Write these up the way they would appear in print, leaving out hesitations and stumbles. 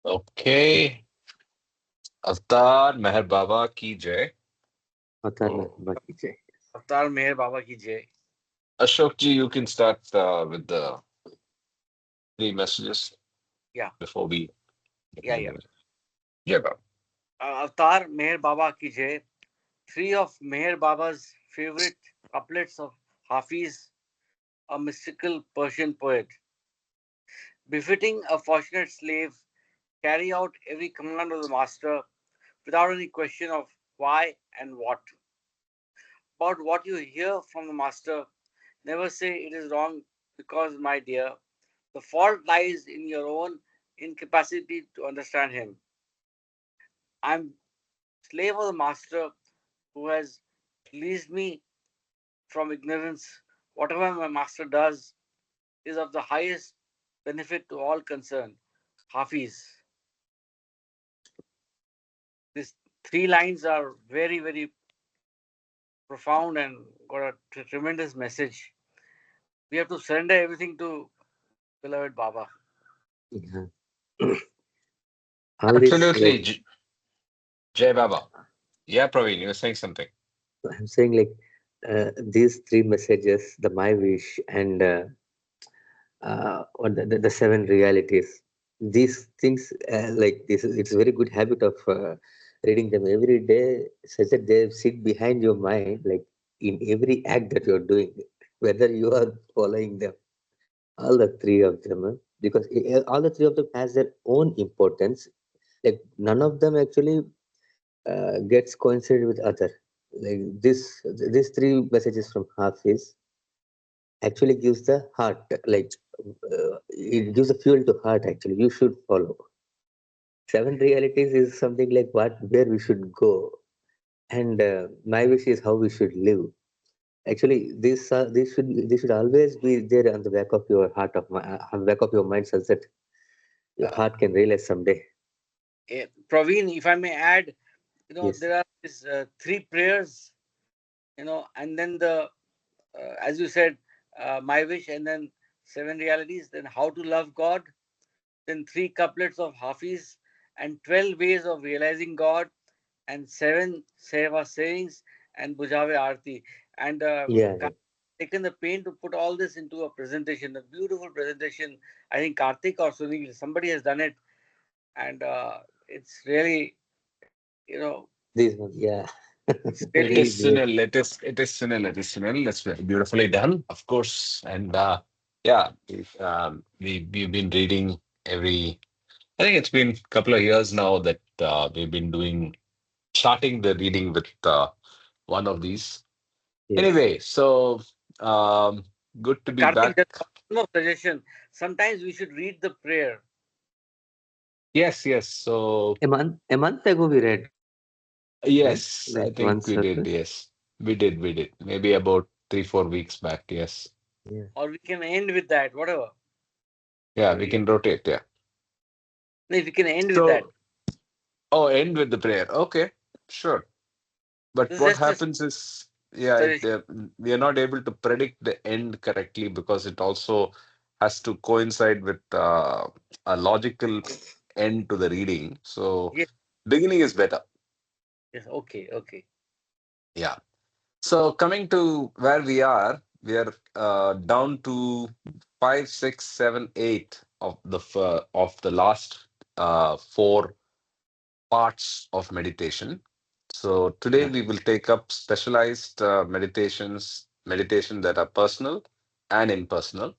Okay. Avtar Meher Baba ki jai. अवतार में Oh, बाकी जय. Avtar Meher Baba ki jai. Ashok ji, you can start with the three messages Yeah, before we. yeah. Jai Baba. Avtar Meher Baba ki jai. Three of Meher Baba's favorite couplets of Hafiz, a mystical Persian poet. Befitting a fortunate slave, carry out every command of the master without any question of why and what. About what you hear from the master, never say it is wrong because, my dear, the fault lies in your own incapacity to understand him. I'm slave of the master who has released me from ignorance. Whatever my master does is of the highest benefit to all concerned. Hafiz. These three lines are very, very profound and got a tremendous message. We have to surrender everything to beloved Baba. Yeah. All this, like, Absolutely. Jai Baba. Yeah, Praveen, you were saying something. I'm saying, like, these three messages, the my wish and or the seven realities, these things, like this, it's a very good habit of reading them every day, such that they sit behind your mind, like in every act that you're doing, whether you are following them, all the three of them, because all the three of them has their own importance. Like none of them actually gets coincided with other. Like these three messages from Hafiz actually gives the heart, like it gives the fuel to heart. Actually, you should follow. Seven realities is something like what where we should go, and my wish is how we should live. Actually, this should always be there on the back of your heart of on the back of your mind, such that your Uh, heart can realize someday. Praveen, if I may add, Yes. there are these three prayers, and then as you said, my wish, and then seven realities, then how to love God, then three couplets of Hafiz, and 12 ways of realizing God, and seven seva sayings, and Bujave Arti. And Yeah. Yeah. taken the pain to put all this into a presentation, a beautiful presentation. I think Karthik or Sunil, somebody has done it, and it's really, you know, This one. Yeah. it's It really is Really great. Sunil. It is Sunil. It is Sunil. That's very beautifully done, of course. And yeah, we've been reading every. I think it's been a couple of years now that we've been starting the reading with one of these. Yes. Anyway, so um, good to be Karthik. back. Just one more suggestion. Sometimes we should read the prayer. Yes, yes. So A month ago we read, right? yes, I Like think once we or did. twice. Yes, we did. We did. Maybe about 3, 4 weeks back. Yes. Yeah. Or we can end with that, whatever. Yeah, we can rotate. Yeah. No, if we can end with that. So, oh, end with the prayer. Okay, sure. But This what is just a happens is, yeah, suggestion. we are not able to predict the end correctly because it also has to coincide with a logical end to the reading. So, Yes, beginning is better. yes, okay, okay. Yeah. So, coming to where we are down to 5, 6, 7, 8 of the last four parts of meditation. So today Yeah. we will take up specialized meditation that are personal and impersonal.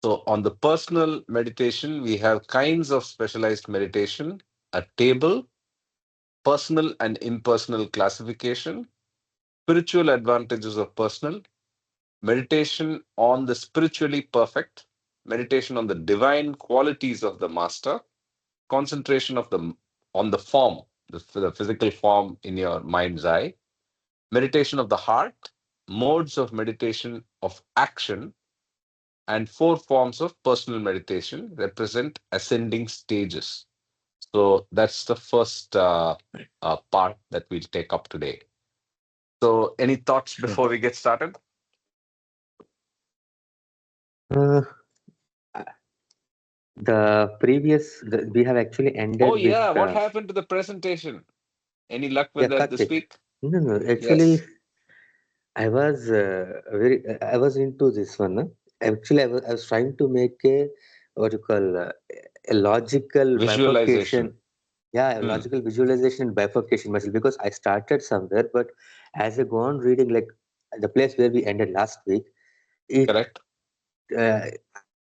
So on the personal meditation, we have kinds of specialized meditation, a table, personal and impersonal classification, spiritual advantages of personal, meditation on the spiritually perfect, meditation on the divine qualities of the master, concentration of the on the form, the physical form in your mind's eye, meditation of the heart, modes of meditation of action, and four forms of personal meditation represent ascending stages. So that's the first part that we'll take up today. So, any thoughts Sure. before we get started? Uh, We have actually Oh, ended with yeah. What happened to the presentation? Any luck yeah, with that this Karthik. week? No, no, actually, Yes. I was into this one. Actually, I was trying to make a what you call a logical Visualization. bifurcation. Yeah, a Hmm. logical visualization and bifurcation myself because I started somewhere, but as I go on reading, like the place where we ended last week, it Correct. I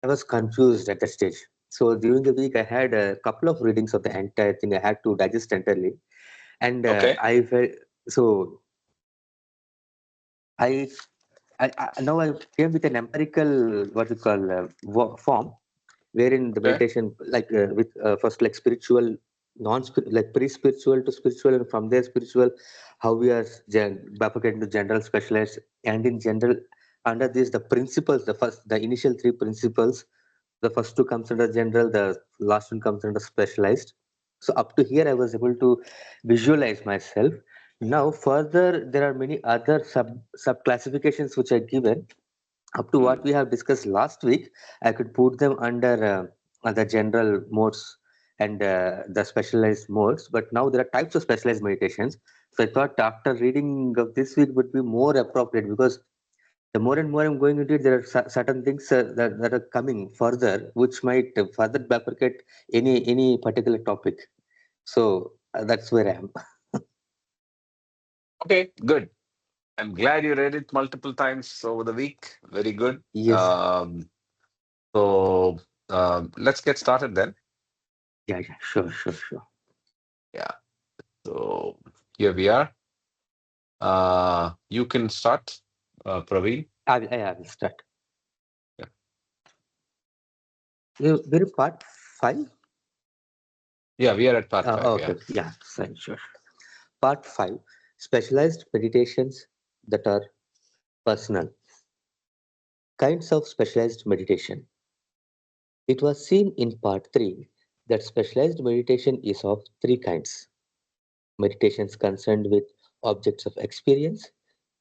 was confused at that stage. So during the week, I had a couple of readings of the entire thing. I had to digest entirely, and Okay. I felt so. I, I now I came with an empirical what you call form wherein the Okay. meditation like with first like spiritual like pre-spiritual to spiritual and from there spiritual how we are bifurcated into general specialized and in general under this the principles the initial three principles the first two comes under general the last one comes under specialized so up to here I was able to visualize myself now further there are many other sub classifications which are given up to Hmm. what we have discussed last week, I could put them under the general modes and the specialized modes. But now there are types of specialized meditations. So I thought after reading of this week would be more appropriate because the more and more I'm going into it, there are certain things that are coming further, which might further bifurcate any particular topic. So that's where I am. Okay. Good. I'm glad you read it multiple times over the week. Very good. Yes. So let's get started then. Yeah, yeah, sure, sure, sure. Yeah. So here we are. You can start, Praveen. I will start. Yeah. We're part five. Yeah, we are at part five. Okay, Yeah. yeah, fine, sure. Part 5 Specialized meditations that are personal. Kinds of specialized meditation. It was seen in part 3 that specialized meditation is of three kinds: meditations concerned with objects of experience,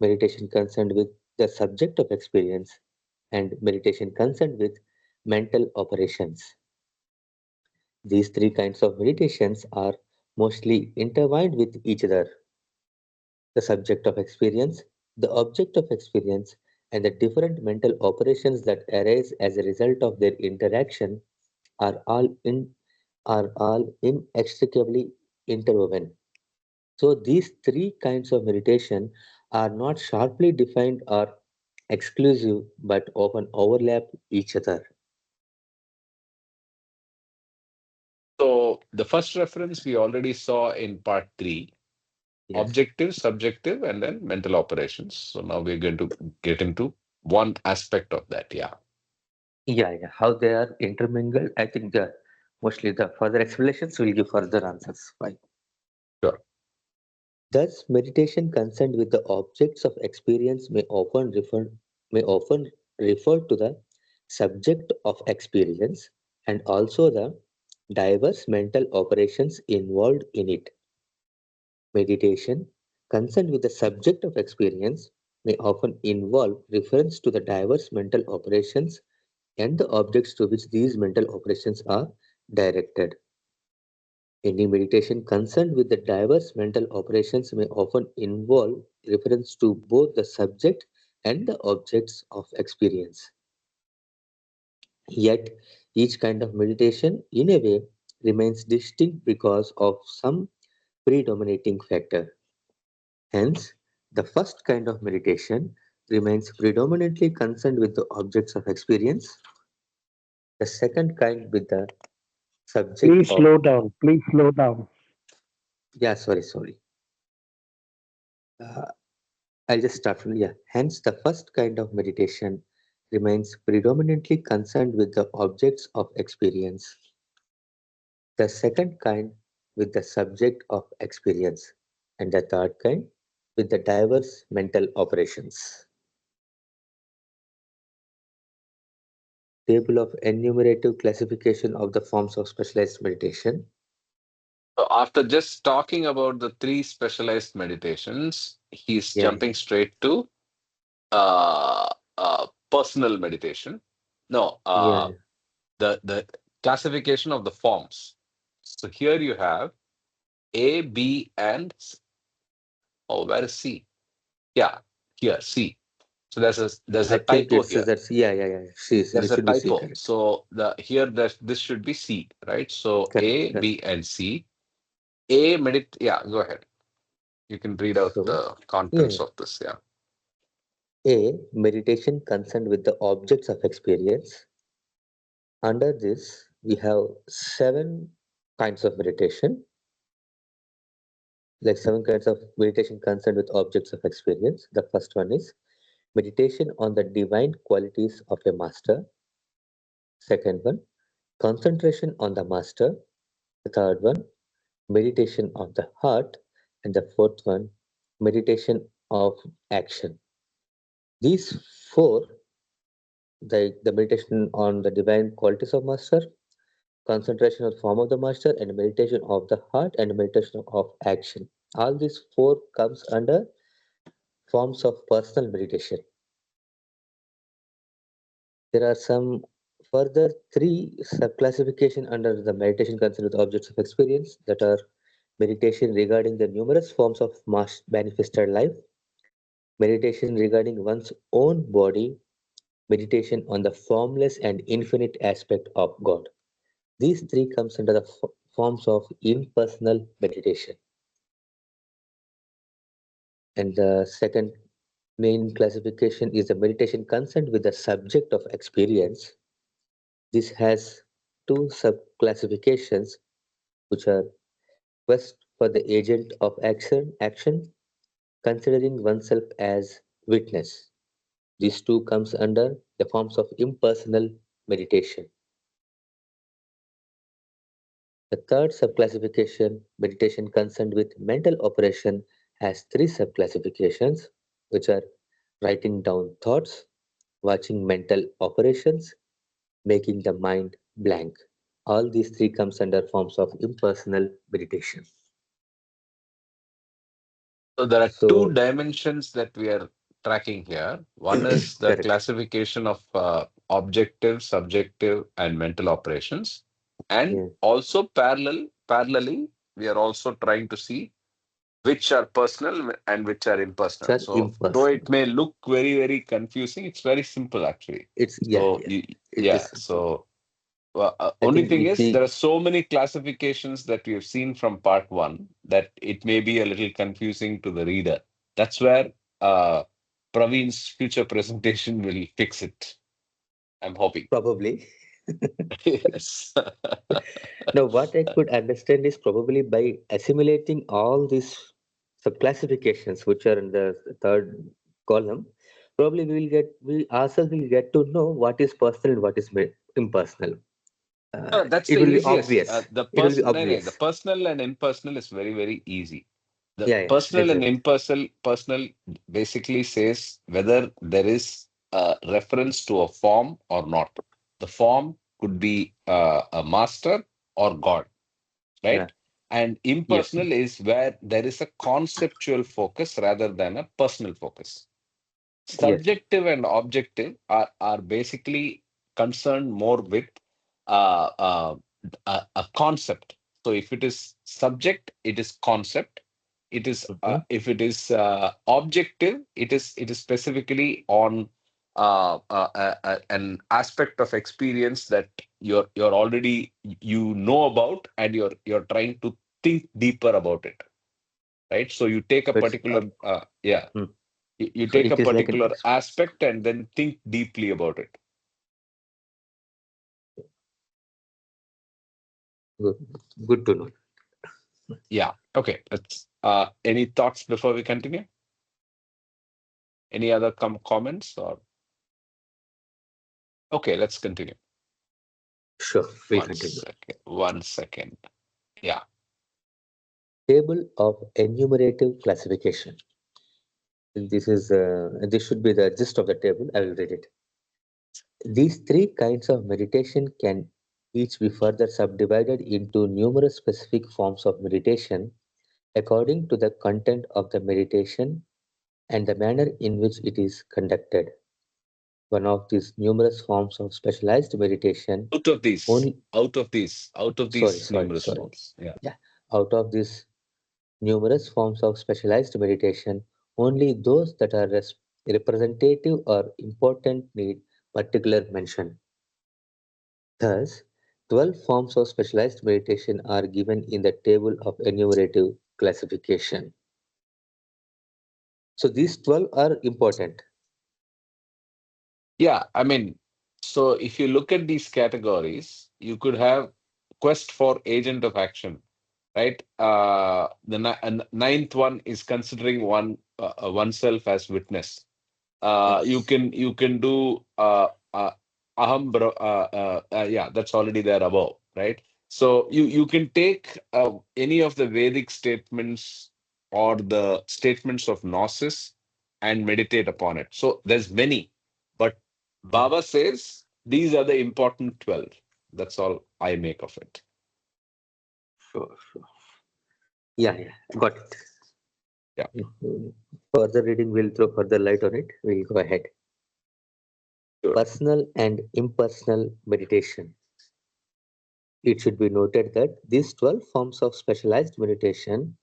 meditation concerned with the subject of experience, and meditation concerned with mental operations. These three kinds of meditations are mostly intertwined with each other: the subject of experience, the object of experience, and the different mental operations that arise as a result of their interaction are all inextricably interwoven. So these three kinds of meditation are not sharply defined or exclusive but often overlap each other. So the first reference we already saw in part three, Yes. objective, subjective, and then mental operations. So now we're going to get into one aspect of that. Yeah. Yeah, yeah. How they are intermingled. I think the mostly the further explanations will give further answers. Fine. Sure. Thus, meditation concerned with the objects of experience may often refer to the subject of experience and also the diverse mental operations involved in it. Meditation concerned with the subject of experience may often involve reference to the diverse mental operations and the objects to which these mental operations are directed. Any meditation concerned with the diverse mental operations may often involve reference to both the subject and the objects of experience. Yet, each kind of meditation, in a way, remains distinct because of some predominating factor. Hence, the first kind of meditation remains predominantly concerned with the objects of experience, the second kind with the subject Please of. slow down. Please slow down. Yeah, sorry. Uh, I'll just start from yeah. Hence, the first kind of meditation remains predominantly concerned with the objects of experience. The second kind with the subject of experience, and the third kind with the diverse mental operations. Table of enumerative classification of the forms of specialized meditation. So after just talking about the three specialized meditations, he's Yeah, jumping straight to personal meditation. No, yeah, the classification of the forms. So here you have A, B, and oh, where is C? Yeah, here C. So there's I a think typo it's here. that's yeah, yeah, yeah. There's It a should be C, typo. correct? So the here this should be C, right? So Correct, A, correct. B, and C. A medit. Yeah, go ahead. You can read out So the yeah, contents yeah. of this. Yeah. A meditation concerned with the objects of experience. Under this, we have seven kinds of meditation, like seven kinds of meditation concerned with objects of experience. The first one is meditation on the divine qualities of a master. Second one, concentration on the master. The third one, meditation of the heart. And the fourth one, meditation of action. These four, the meditation on the divine qualities of master, concentration on the form of the master, and meditation of the heart, and meditation of action. All these four comes under forms of personal meditation. There are some further three subclassification under the meditation concerned with objects of experience, that are meditation regarding the numerous forms of manifested life, meditation regarding one's own body, meditation on the formless and infinite aspect of God. These three comes under the forms of impersonal meditation. And the second main classification is the meditation concerned with the subject of experience. This has two sub-classifications, which are quest for the agent of action, considering oneself as witness. These two comes under the forms of impersonal meditation. The third subclassification, meditation concerned with mental operation, has three subclassifications, which are writing down thoughts, watching mental operations, making the mind blank. All these three comes under forms of impersonal meditation. So there are two So, dimensions that we are tracking here. One is the correct. classification of objective, subjective, and mental operations, and Yeah, also parallelly, we are also trying to see which are personal and which are which impersonal. are So though impersonal. it may look very confusing, it's very simple actually. It's yeah, So yeah. you, It is yeah. simple. So I only think thing if is, there are we so many classifications that we have seen from part one that it may be a little confusing to the reader. That's where Praveen's future presentation will fix it. I'm hoping. probably Yes. now what I could understand is probably by assimilating all these subclassifications which are in the third column, probably we ourselves will get to know what is personal and what is impersonal. That's It the will be easiest. obvious. It will be The obvious. personal and impersonal is very easy. The Yeah, yeah, personal and exactly. impersonal personal basically says whether there is a reference to a form or not. The form could be a master or God, Yeah. right? And Yes. impersonal is where there is a conceptual focus rather than a personal focus. Yes. Subjective and objective are basically concerned more with uh, uh, a concept. So if it is subject, it is concept. It is Mm-hmm. if it is objective, it is specifically on an aspect of experience that you're already you know about, and you're trying to think deeper about it, right? So you take a So it's particular yeah, mm. you So take a it is like an particular aspect and then think deeply about it. good, good to know. Yeah. Okay. Let's. Any thoughts before we continue? Any other comments or? Okay, let's continue. Sure, we'll One continue. second. 1 second. Yeah. Table of enumerative classification. This should be the gist of the table. I will read it. These three kinds of meditation can each be further subdivided into numerous specific forms of meditation according to the content of the meditation and the manner in which it is conducted. one of these numerous forms of specialized meditation. Out of these, Only, out of sorry, these sorry, numerous sorry. forms. Yeah. Yeah, out of these numerous forms of specialized meditation, only those that are representative or important need particular mention. Thus, 12 forms of specialized meditation are given in the table of enumerative classification. So these 12 are important. Yeah, I mean, so if you look at these categories, you could have quest for agent of action, right? Ninth one is considering oneself as witness. Yes. You can do yeah, that's already there above, right? So you can take any of the Vedic statements or the statements of Gnosis and meditate upon it. So there's many, but Baba says these are the important 12. That's all I make of it. Sure, sure. Yeah, yeah, got it. Yeah, Mhm. Further reading will throw further light on it. We'll go ahead. sure. Personal and impersonal meditation. It should be noted that these 12 forms of specialized meditation,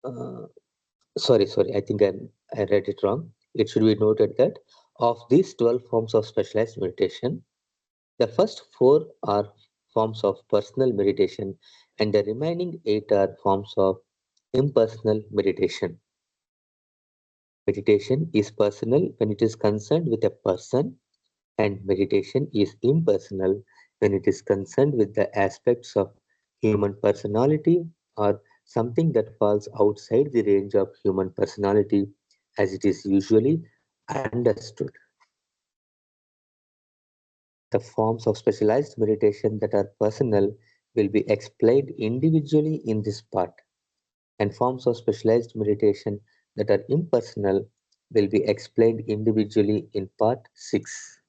uh, sorry, I read it wrong. It should be noted that of these 12 forms of specialized meditation, the first four are forms of personal meditation, and the remaining eight are forms of impersonal meditation. Meditation is personal when it is concerned with a person, and meditation is impersonal when it is concerned with the aspects of human personality or something that falls outside the range of human personality as it is usually understood. The forms of specialized meditation that are personal will be explained individually in this part, and forms of specialized meditation that are impersonal will be explained individually in part 6.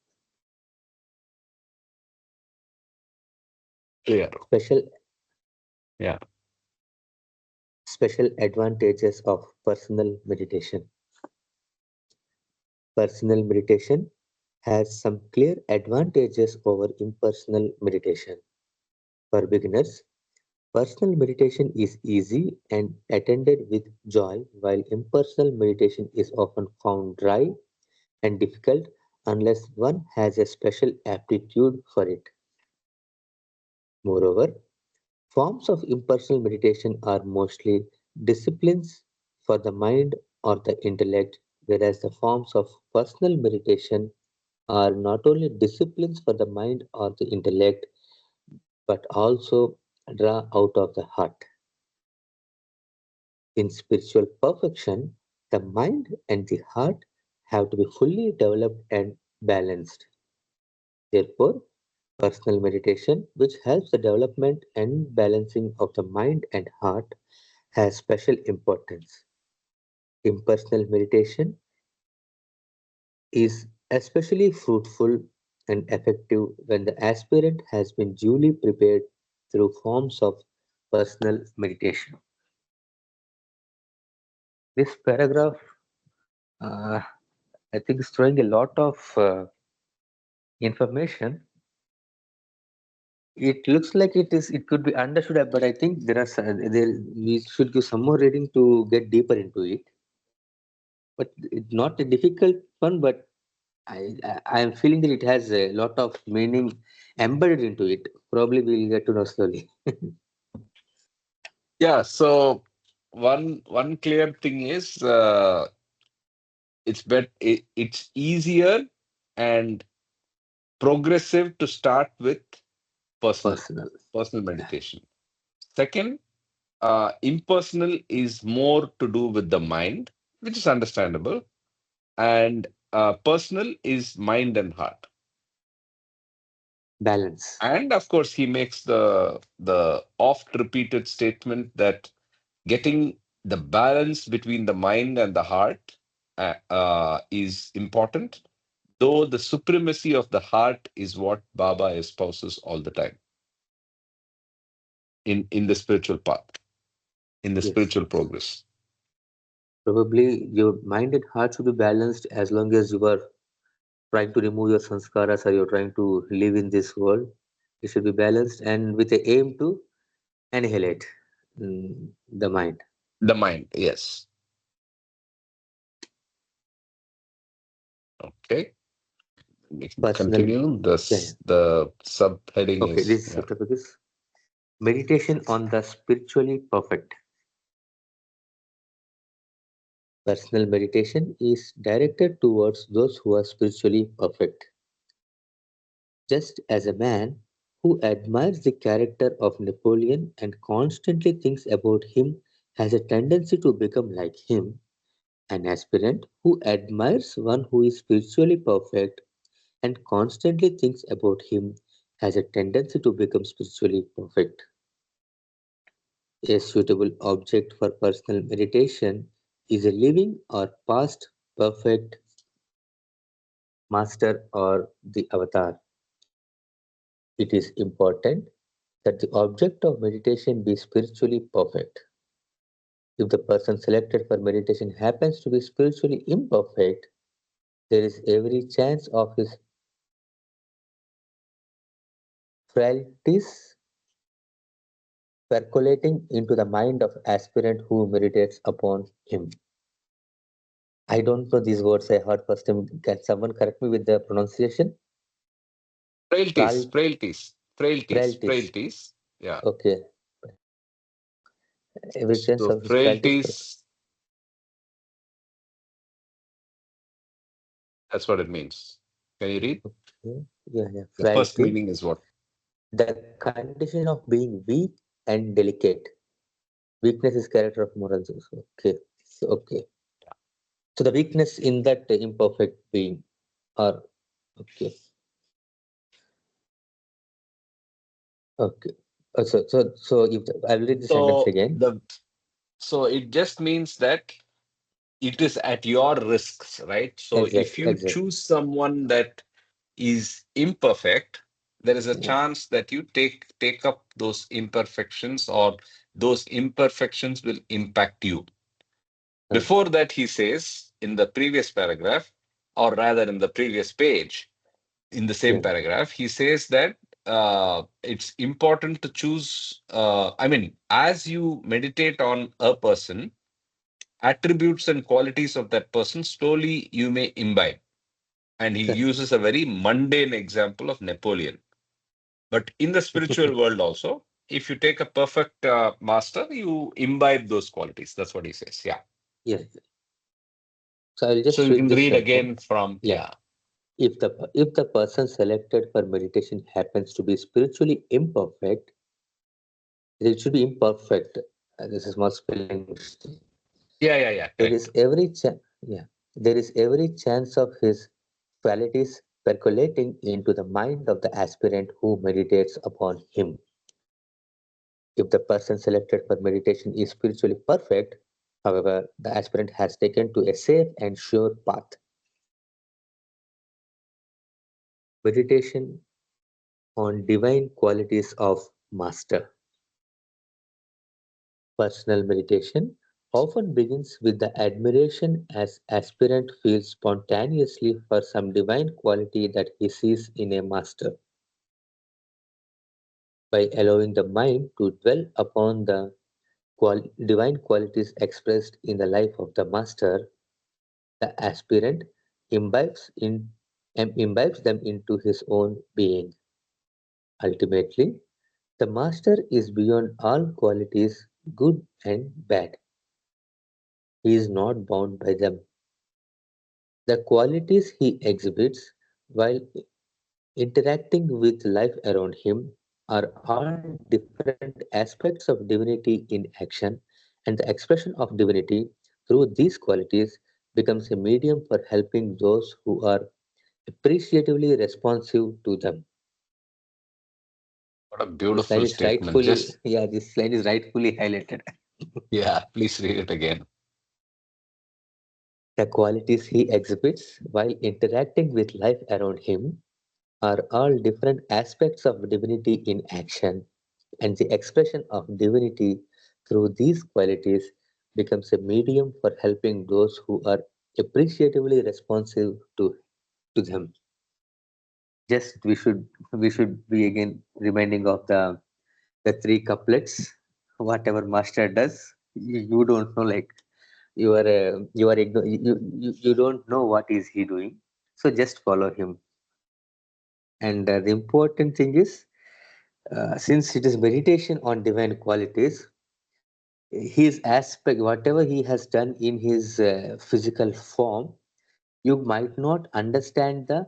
Clear. Special Yeah. special advantages of personal meditation. Personal meditation has some clear advantages over impersonal meditation. For beginners, personal meditation is easy and attended with joy, while impersonal meditation is often found dry and difficult unless one has a special aptitude for it. Moreover, forms of impersonal meditation are mostly disciplines for the mind or the intellect, whereas the forms of personal meditation are not only disciplines for the mind or the intellect, but also draw out of the heart. In spiritual perfection, the mind and the heart have to be fully developed and balanced. Therefore, personal meditation, which helps the development and balancing of the mind and heart, has special importance. Impersonal meditation is especially fruitful and effective when the aspirant has been duly prepared through forms of personal meditation. This paragraph, uh, I think, is throwing a lot of information. It looks like it could be understood, but I think there we should give some more reading to get deeper into it. But it's not a difficult one, but I am feeling that it has a lot of meaning embedded into it. Probably we'll get to know slowly. Yeah. So one clear thing is it's easier and progressive to start with personal Personal. personal Yeah. meditation. Second, impersonal is more to do with the mind, which is understandable, and personal is mind and heart. Balance. And of course, he makes the oft repeated statement that getting the balance between the mind and the heart is important, though the supremacy of the heart is what Baba espouses all the time in the spiritual path, in the Yes. spiritual progress. Probably your mind and heart should be balanced as long as you are trying to remove your sanskaras or you're trying to live in this world. It should be balanced and with the aim to annihilate the mind. The mind, yes. Okay, we can Personal, continue. yeah, yeah. The subheading Okay, is, this yeah. subtopic is meditation on the spiritually perfect. Personal meditation is directed towards those who are spiritually perfect. Just as a man who admires the character of Napoleon and constantly thinks about him has a tendency to become like him, an aspirant who admires one who is spiritually perfect and constantly thinks about him has a tendency to become spiritually perfect. A suitable object for personal meditation is a living or past perfect master or the avatar. It is important that the object of meditation be spiritually perfect. If the person selected for meditation happens to be spiritually imperfect, there is every chance of his frailties percolating into the mind of aspirant who meditates upon him. I don't know these words I heard first time. Can someone correct me with the pronunciation? Frailties, Fral- frailties, frailties, frailties. frailties. Yeah. Okay. Every chance So of his frailties. frailties, that's what it means. Can you read? Okay. Yeah, yeah. The first Frailty. meaning is what? The condition of being weak and delicate. Weakness is character of morals also. Okay. So, okay. So the weakness in that imperfect being or okay. Okay. So if I'll read the sentence So again. the so it just means that it is at your risks, right? So if Exactly. you Exactly. choose someone that is imperfect, there is a Yeah. chance that you take up those imperfections, or those imperfections will impact you. Uh, Before that, he says in the previous paragraph, or rather in the previous page, in the same yeah. paragraph, he says that it's important to choose. I mean, as you meditate on a person, attributes and qualities of that person slowly you may imbibe. And he Correct. uses a very mundane example of Napoleon. But in the spiritual world also, if you take a perfect master, you imbibe those qualities. That's what he says. Yeah. Yeah. So I'll So just you read can this read sentence. again from, Yeah. yeah. If the person selected for meditation happens to be spiritually imperfect, it should be imperfect. This is more spelling mistake. Yeah, yeah, yeah. There is Correct. every chance. Yeah. There is every chance of his qualities percolating into the mind of the aspirant who meditates upon him. If the person selected for meditation is spiritually perfect, however, the aspirant has taken to a safe and sure path. Meditation on divine qualities of master. Personal meditation often begins with the admiration as aspirant feels spontaneously for some divine quality that he sees in a master. By allowing the mind to dwell upon the divine qualities expressed in the life of the master, the aspirant imbibes, imbibes them into his own being. Ultimately, the master is beyond all qualities, good and bad. He is not bound by them. The qualities he exhibits while interacting with life around him are all different aspects of divinity in action, and the expression of divinity through these qualities becomes a medium for helping those who are appreciatively responsive to them. What a This line beautiful is statement. rightfully, Just, yeah, this line is rightfully highlighted. yeah, please read it again. The qualities he exhibits while interacting with life around him are all different aspects of divinity in action, and the expression of divinity through these qualities becomes a medium for helping those who are appreciatively responsive to them. Just we should be again reminding of the three couplets. Whatever master does, you don't know, like you don't know what is he doing, so just follow him. And the important thing is, since it is meditation on divine qualities, his aspect, whatever he has done in his physical form, you might not understand the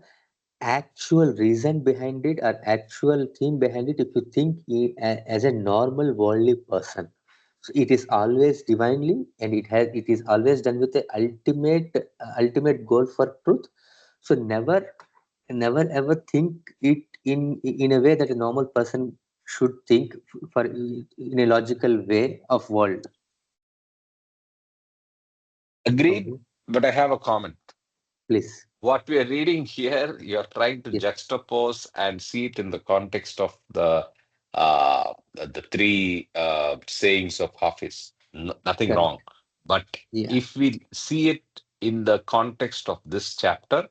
actual reason behind it or actual theme behind it if you think as a normal worldly person. So it is always divinely, and it is always done with the ultimate goal for truth. So never ever think it in a way that a normal person should think for in a logical way of world. Agreed, Okay, but I have a comment. please. What we are reading here, you're trying to Yes. juxtapose and see it in the context of the three sayings of Hafiz. Nothing Correct. wrong. But Yeah. if we see it in the context of this chapter,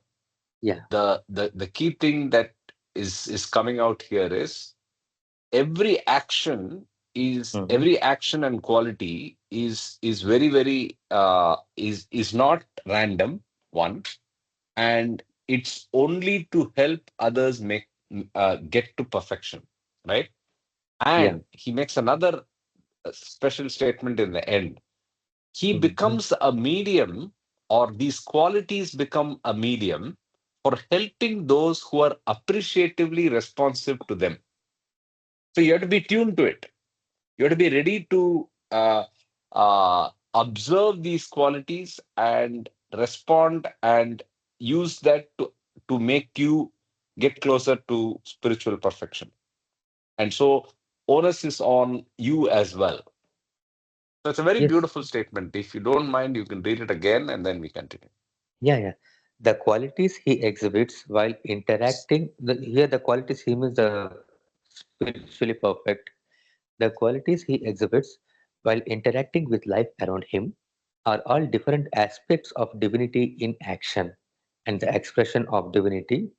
Yeah. the key thing that is coming out here is Hmm. every action and quality is very very is not random, one, and it's only to help others make get to perfection, right? Yeah. And he makes another special statement in the end. He Hmm. becomes a medium, or these qualities become a medium for helping those who are appreciatively responsive to them. So you have to be tuned to it. You have to be ready to observe these qualities and respond and use that to make you get closer to spiritual perfection. And so onus is on you as well. So it's a very Yes. beautiful statement. If you don't mind, you can read it again and then we continue. Yeah, yeah. The qualities he exhibits while interacting, here the qualities he means the spiritually perfect. The qualities he exhibits while interacting with life around him are all different aspects of divinity in action, and the expression of divinity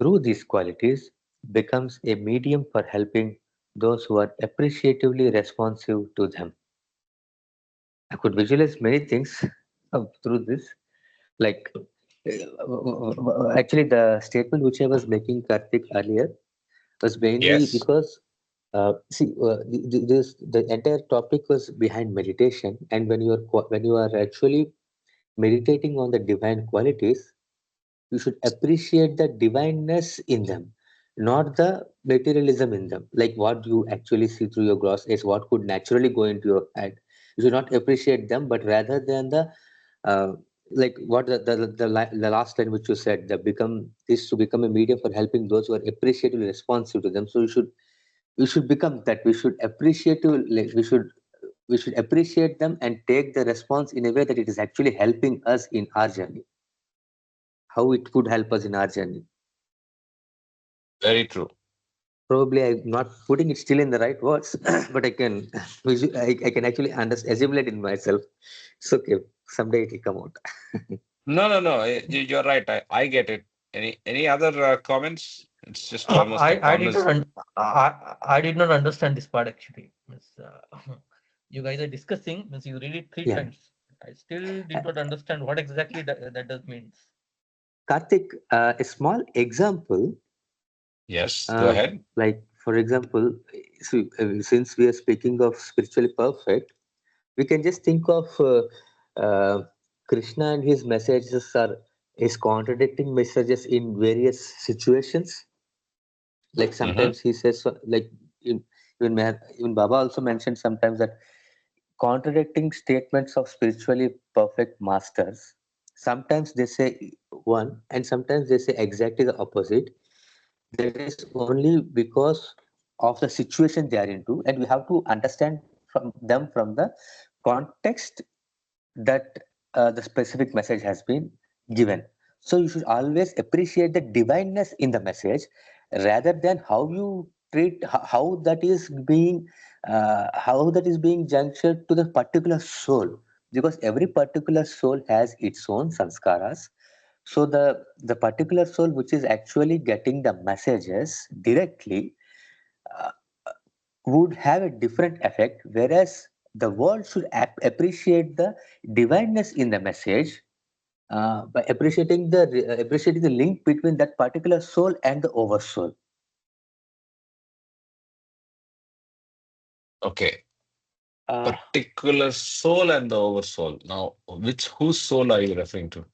through these qualities becomes a medium for helping those who are appreciatively responsive to them. I could visualize many things through this. Like, actually, the statement which I was making, Karthik, earlier was mainly Yes. because, the entire topic was behind meditation, and when you are actually meditating on the divine qualities, you should appreciate the divineness in them, not the materialism in them. Like what you actually see through your glass is what could naturally go into your head. You should not appreciate them, but rather than the uh, like what the last line which you said, that become is to become a medium for helping those who are appreciatively responsive to them. So you should become that. We should appreciate to like we should appreciate them and take the response in a way that it is actually helping us in our journey, how it could help us in our journey. Very true. Probably I'm not putting it still in the right words, but I can I can actually assimilate in myself. It's okay. Someday it will come out. No, no, no. You're right. I get it. Any other comments? It's just almost a I did not conversation. I did not understand this part actually. Means, you guys are discussing. Means you read it three Yeah. times. I still did not understand what exactly that does means. Karthik, a small example, Yes, go uh, ahead. like for example, since we are speaking of spiritually perfect, we can just think of uh, Krishna and his messages are his contradicting messages in various situations. Like Hmm. sometimes he says, like in, even Baba also mentioned sometimes that contradicting statements of spiritually perfect masters. Sometimes they say one, and sometimes they say exactly the opposite. That is only because of the situation they are into, and we have to understand from them from the context that the specific message has been given. So you should always appreciate the divineness in the message rather than how you treat how that is being junctured to the particular soul, because every particular soul has its own sanskaras, So the particular soul which is actually getting the messages directly uh, would have a different effect, whereas the world should appreciate the divineness in the message by appreciating the link between that particular soul and the oversoul. Okay. Uh, Particular soul and the oversoul. Now, whose soul are you referring to?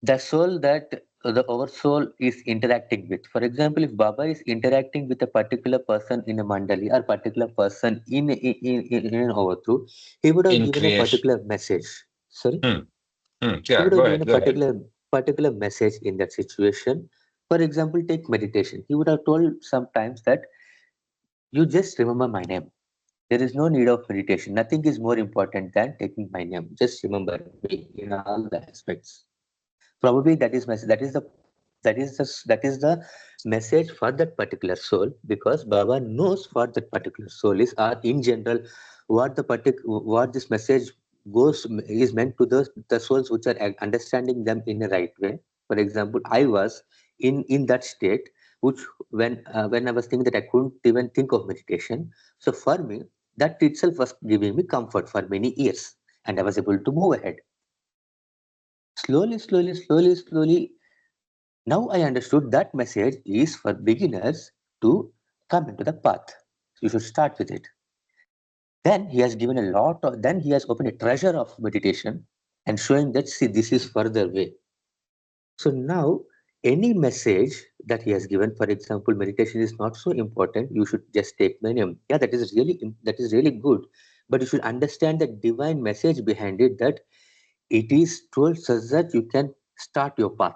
the soul that the oversoul is interacting with. For example, if Baba is interacting with a particular person in a mandali or particular person in an overthrow, he would have In given a creation. particular message. Sorry, he Yeah, would go have given ahead, a go ahead. particular message in that situation. For example, take meditation. He would have told sometimes that you just remember my name. There is no need of meditation. Nothing is more important than taking my name. Just remember me in all the aspects. Probably that is the message for that particular soul, because Baba knows what that particular soul is, or in general what this message goes is meant to the souls which are understanding them in a right way. For example, I was in that state which when I was thinking that I couldn't even think of meditation. So for me, that itself was giving me comfort for many years, and I was able to move ahead slowly. Now I understood that message is for beginners to come into the path. You should start with it. Then he has opened a treasure of meditation and showing that, see, this is further way. So now any message that he has given, for example, meditation is not so important. You should just take many. Yeah, that is really good. But you should understand the divine message behind it, that it is told such that you can start your path.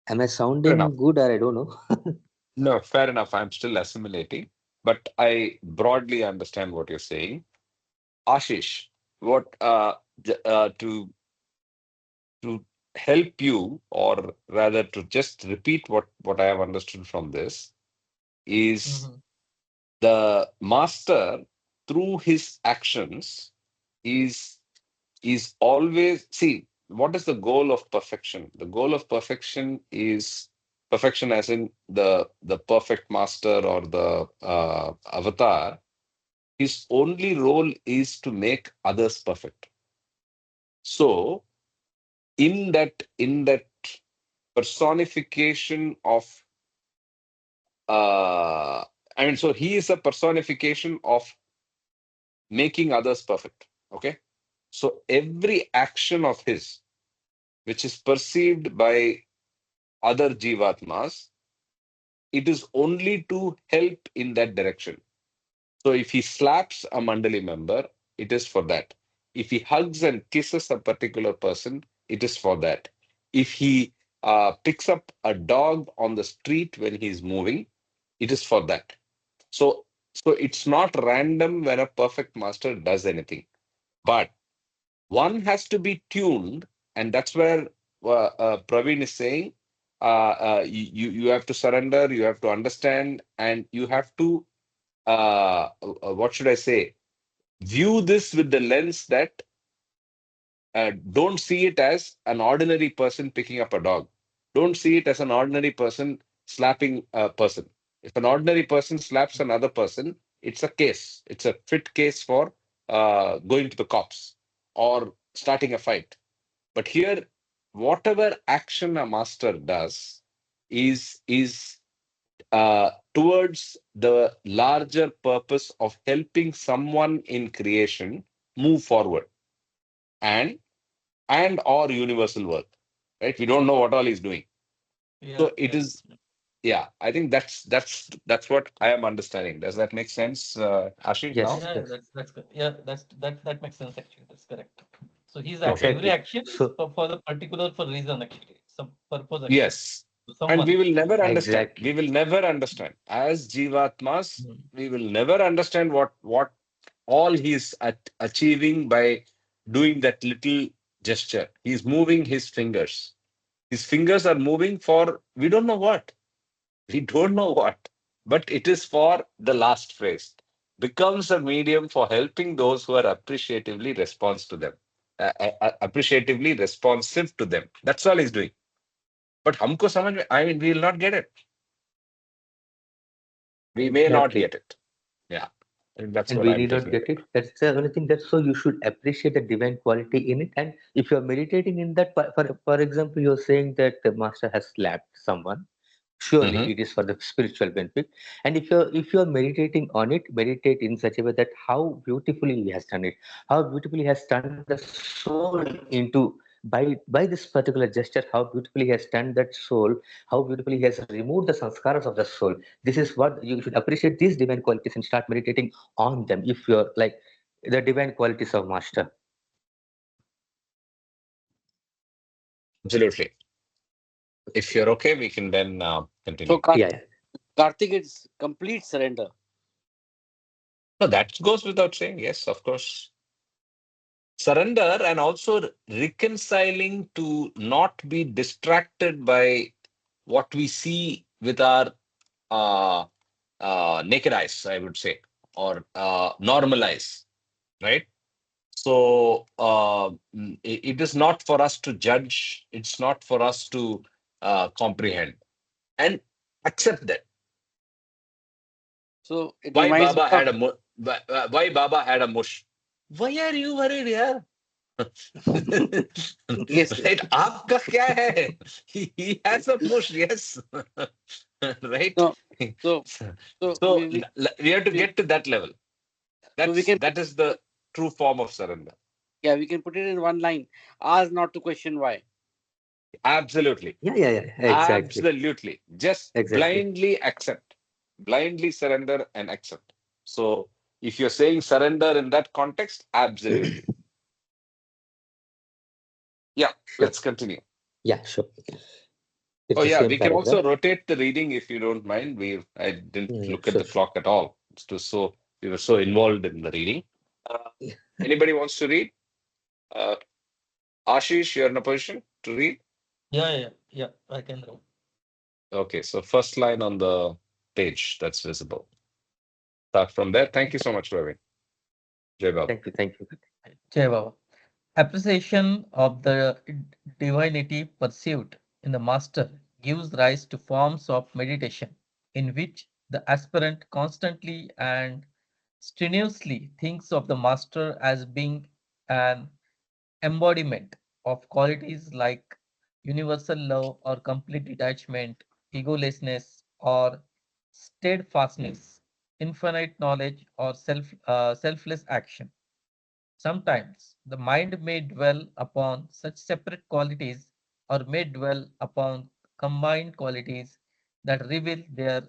Am I Fair enough. sounding good, or I don't know? No, fair enough. I'm still assimilating, but I broadly understand what you're saying. Ashish, what to help you, or rather to just repeat what I have understood from this, is Mhm. the master through his actions is is always, see, what is the goal of perfection? The goal of perfection is perfection as in the perfect master or the avatar. His only role is to make others perfect. So in that personification of uh so he is a personification of making others perfect. Okay. So every action of his which is perceived by other jivatmas, it is only to help in that direction. So if he slaps a mandali member, it is for that. If he hugs and kisses a particular person, it is for that. If he picks up a dog on the street when he is moving, it is for that. So, so it's not random when a perfect master does anything, but one has to be tuned, and that's where Praveen is saying you have to surrender, you have to understand, and you have to what should I say? View this with the lens that don't see it as an ordinary person picking up a dog. Don't see it as an ordinary person slapping a person. If an ordinary person slaps another person, it's a case. It's a fit case for going to the cops or starting a fight. But here, whatever action a master does is towards the larger purpose of helping someone in creation move forward and or universal work. Right? We don't know what all he's doing. Yeah, So it yeah. is, yeah. I think that's what I am understanding. Does that make sense, Ashish? Now, Yes, Yeah, yes, that's good. Yeah, that makes sense actually. That's correct. So every exactly. action is So for the particular for reason actually, some purpose actually. yes. To And we someone. will never understand. We exactly. will never understand. As Jivatmas, Mhm. we will never understand what all he's achieving by doing that little gesture. He's moving his fingers. His fingers are moving for we don't know what. We don't know what. But it is for the last phrase. becomes a medium for helping those who are appreciatively responsive to them. That's all he's doing. But हमको समझ में, I mean, we will not get it. We may not Exactly. get it. Yeah. And that's And what we I'm need not taking get away. it. That's the only thing. That's so you should appreciate the divine quality in it. And if you're meditating in that, for example, you're saying that the master has slapped someone. Surely Mhm. it is for the spiritual benefit. And if you're meditating on it, meditate in such a way that how beautifully he has done it, how beautifully he has turned the soul into by this particular gesture, how beautifully he has turned that soul, how beautifully he has removed the sanskaras of the soul. This is what you should appreciate, these divine qualities, and start meditating on them if you're like the divine qualities of master. Absolutely. If you're okay, we can then So continue. Yeah, yeah. Karthik, it's complete surrender. No, that goes without saying. Yes, of course. Surrender and also reconciling to not be distracted by what we see with our uh, naked eyes, I would say, or normal eyes, right? So it is not for us to judge. It's not for us to comprehend and accept that. So it Why reminds me Baba of had a why Baba had a mush? Why are you worried here? yes, Right? आपका क्या है? He has a mush, yes. Right? no. So so So we have to we get to that level. so we can That is the true form of surrender. yeah, we can put it in one line. Ask not to question why. Absolutely. Yeah, yeah, yeah, exactly, Absolutely. Just exactly. blindly accept, blindly surrender and accept. So if you're saying surrender in that context, absolutely. Yeah, Sure. let's continue. Yeah, sure. Oh It's the yeah, same we can paragraph. also rotate the reading if you don't mind. I didn't Yeah, yeah, look at sure, the sure. clock at all. It was so we were so involved in the reading. Uh, Anybody wants to read? Uh, Ashish, you're in a position to read? Yeah, yeah, yeah. I can know. Okay, so first line on the page that's visible. Start from there. Thank you so much, Ravi. Jai Baba. Thank you, thank you. Jai Baba. Appreciation of the divinity pursued in the master gives rise to forms of meditation in which the aspirant constantly and strenuously thinks of the master as being an embodiment of qualities like universal love or complete detachment, egolessness or steadfastness, infinite knowledge or selfless action. Sometimes the mind may dwell upon such separate qualities or may dwell upon combined qualities that reveal their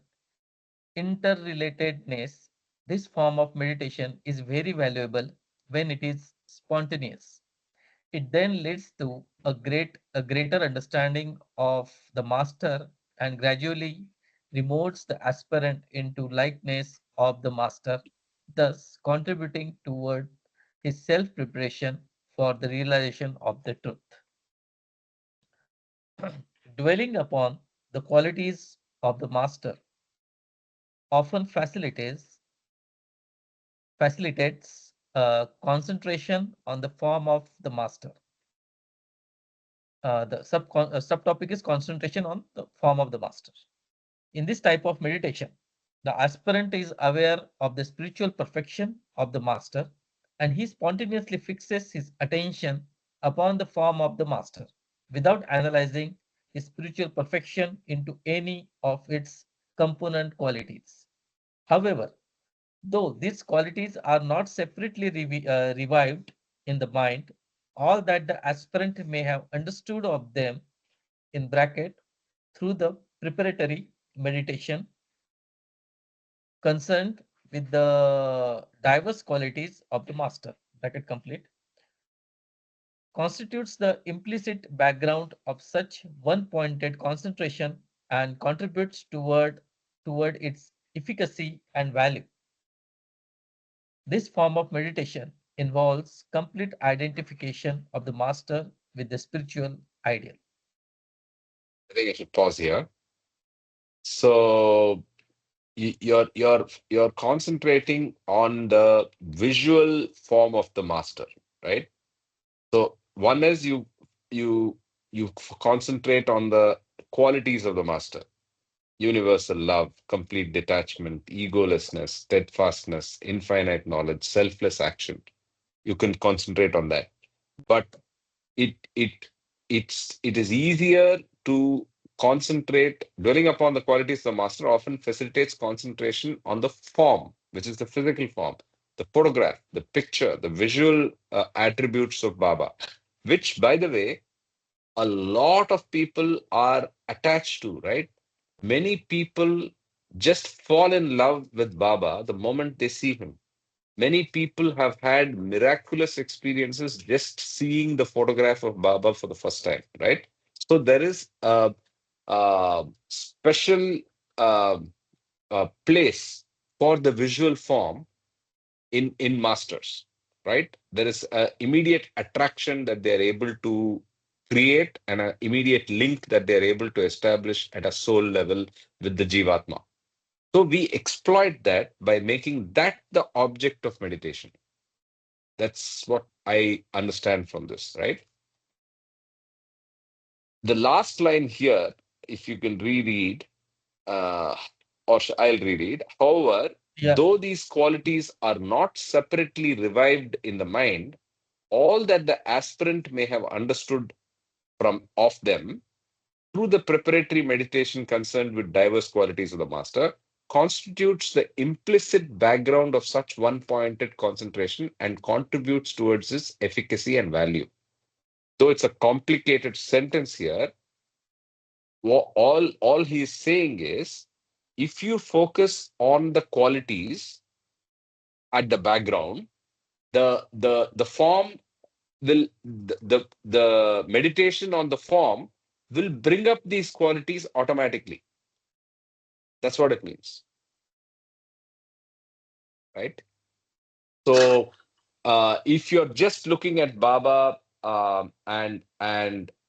interrelatedness. This form of meditation is very valuable when it is spontaneous. It then leads to a greater understanding of the master and gradually removes the aspirant into likeness of the master, thus contributing toward his self preparation for the realization of the truth. Dwelling upon the qualities of the master often facilitates concentration on the form of the master. The subtopic is concentration on the form of the master. In this type of meditation, the aspirant is aware of the spiritual perfection of the master and he spontaneously fixes his attention upon the form of the master without analyzing his spiritual perfection into any of its component qualities. However, though these qualities are not separately revived in the mind, all that the aspirant may have understood of them in bracket through the preparatory meditation concerned with the diverse qualities of the master bracket complete constitutes the implicit background of such one pointed concentration and contributes toward its efficacy and value. This form of meditation involves complete identification of the master with the spiritual ideal. I think I should pause here. So you're concentrating on the visual form of the master, right? So one is you concentrate on the qualities of the master: universal love, complete detachment, egolessness, steadfastness, infinite knowledge, selfless action. You can concentrate on that. But it it it is easier to concentrate. Dwelling upon the qualities of the master often facilitates concentration on the form, which is the physical form, the photograph, the picture, the visual attributes of Baba, which, by the way, a lot of people are attached to, right? Many people just fall in love with Baba the moment they see him. Many people have had miraculous experiences just seeing the photograph of Baba for the first time, right? So there is a special uh, place for the visual form in masters, right? There is an immediate attraction that they are able to create and an immediate link that they are able to establish at a soul level with the Jivatma. So we exploit that by making that the object of meditation. That's what I understand from this, right? The last line here, if you can reread, uh, I'll reread. However, Yeah. though these qualities are not separately revived in the mind, all that the aspirant may have understood from of them through the preparatory meditation concerned with diverse qualities of the master constitutes the implicit background of such one-pointed concentration and contributes towards its efficacy and value. Though it's a complicated sentence here, all he is saying is if you focus on the qualities at the background, the form will the meditation on the form will bring up these qualities automatically. That's what it means, right? So if you're just looking at Baba, and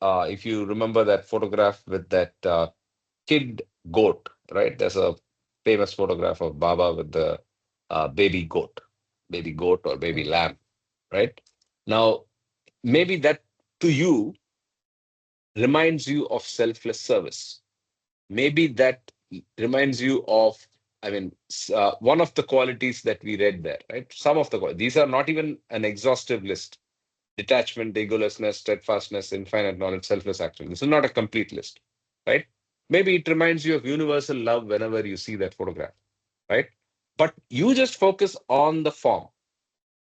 if you remember that photograph with that kid goat, right? There's a famous photograph of Baba with the baby goat or baby lamb, right? Now, maybe that to you reminds you of selfless service. Maybe that reminds you of, I mean, one of the qualities that we read there, right? Some of the these are not even an exhaustive list: detachment, egolessness, steadfastness, infinite knowledge, selfless action. This is not a complete list, right? Maybe it reminds you of universal love whenever you see that photograph, right? But you just focus on the form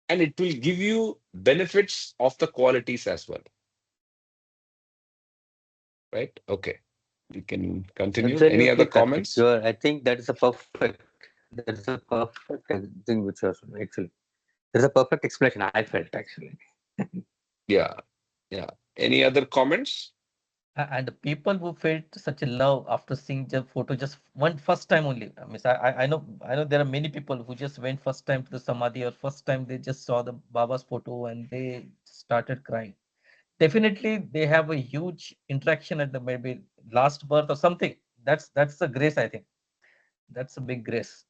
and it will give you benefits of the qualities as well, right? Okay, we can continue. Any other Absolutely correct. comments? I think that is a perfect. That is a perfect thing which was actually. There's a perfect explanation. I felt actually. Yeah, yeah. Any other comments? And the people who felt such a love after seeing the photo just one first time only. I mean, I know there are many people who just went first time to the samadhi or first time they just saw the Baba's photo and they started crying. Definitely, they have a huge interaction at the maybe last birth or something. That's a grace, I think. That's a big grace.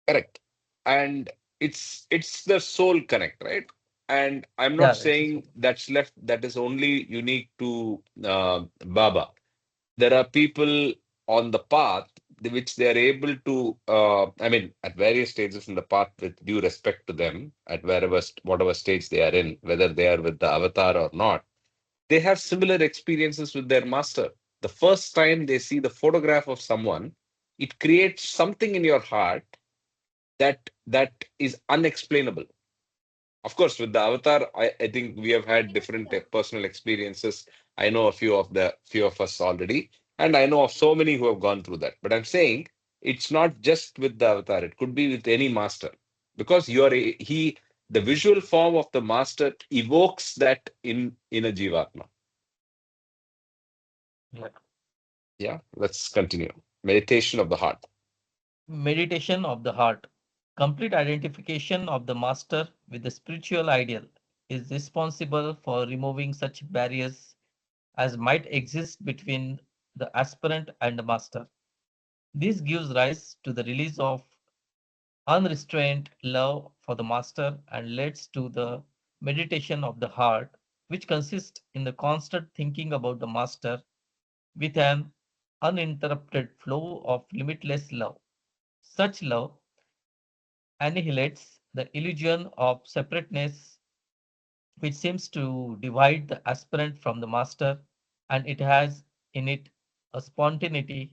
Correct. And it's the soul connect, right? And I'm not Yeah, it's a saying that's left, that is only unique to Baba. There are people on the path which they are able to, I mean, at various stages in the path, with due respect to them, at whatever stage they are in, whether they are with the avatar or not, they have similar experiences with their master. The first time they see the photograph of someone, it creates something in your heart that is unexplainable. Of course, with the avatar, I think we have had different personal experiences. I know a few of us already, and I know of so many who have gone through that. But I'm saying it's not just with the avatar; it could be with any master, because the visual form of the master evokes that in a jivatma. yeah. Yeah, let's continue. Meditation of the heart. Meditation of the heart. Complete identification of the master with the spiritual ideal is responsible for removing such barriers as might exist between the aspirant and the master. This gives rise to the release of unrestrained love for the master and leads to the meditation of the heart, which consists in the constant thinking about the master with an uninterrupted flow of limitless love. Such love annihilates the illusion of separateness which seems to divide the aspirant from the master, and it has in it a spontaneity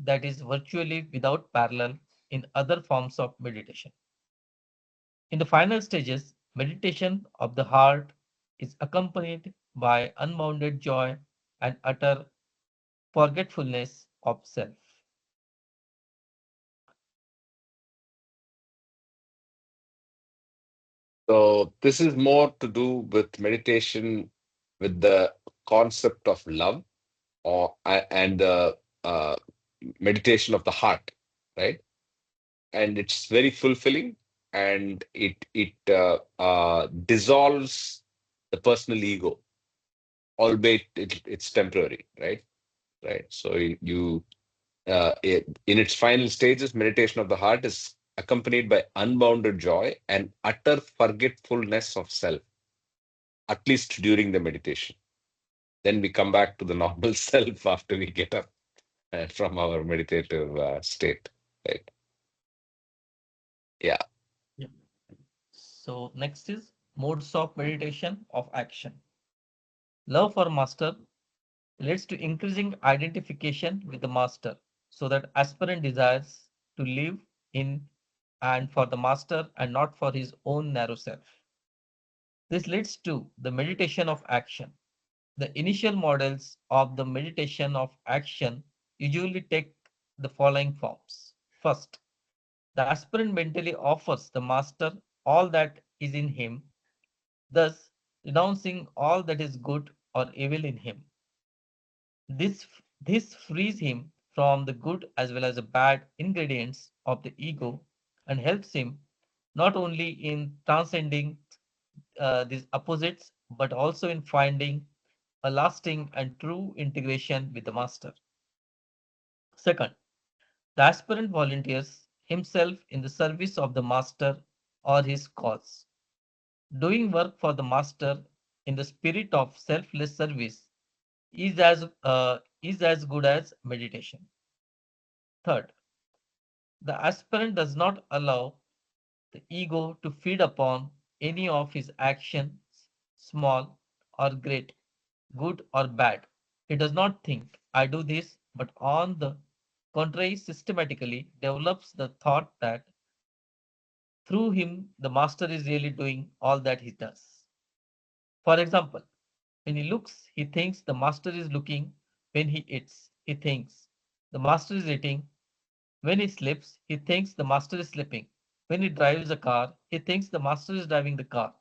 that is virtually without parallel in other forms of meditation. In the final stages, meditation of the heart is accompanied by unbounded joy and utter forgetfulness of self. So this is more to do with meditation with the concept of love and the meditation of the heart, right? And it's very fulfilling, and it dissolves the personal ego, albeit it's temporary, right? Right. So in its final stages, meditation of the heart is accompanied by unbounded joy and utter forgetfulness of self, at least during the meditation. Then we come back to the normal self after we get up from our meditative state, right? Yeah. Yeah. So next is modes of meditation of action. Love for master leads to increasing identification with the master so that aspirant desires to live in and for the master and not for his own narrow self. This leads to the meditation of action. The initial models of the meditation of action usually take the following forms. First, the aspirant mentally offers the master all that is in him, thus renouncing all that is good or evil in him. This, this frees him from the good as well as the bad ingredients of the ego and helps him not only in transcending these opposites but also in finding a lasting and true integration with the master. Second, the aspirant volunteers himself in the service of the master or his cause. Doing work for the master in the spirit of selfless service is as good as meditation. Third, the aspirant does not allow the ego to feed upon any of his actions, small or great, good or bad. He does not think, I do this, but on the contrary, systematically develops the thought that through him the master is really doing all that he does. For example, when he looks, he thinks the master is looking. When he eats, he thinks the master is eating. When he sleeps, he thinks the master is sleeping. When he drives a car, he thinks the master is driving the car.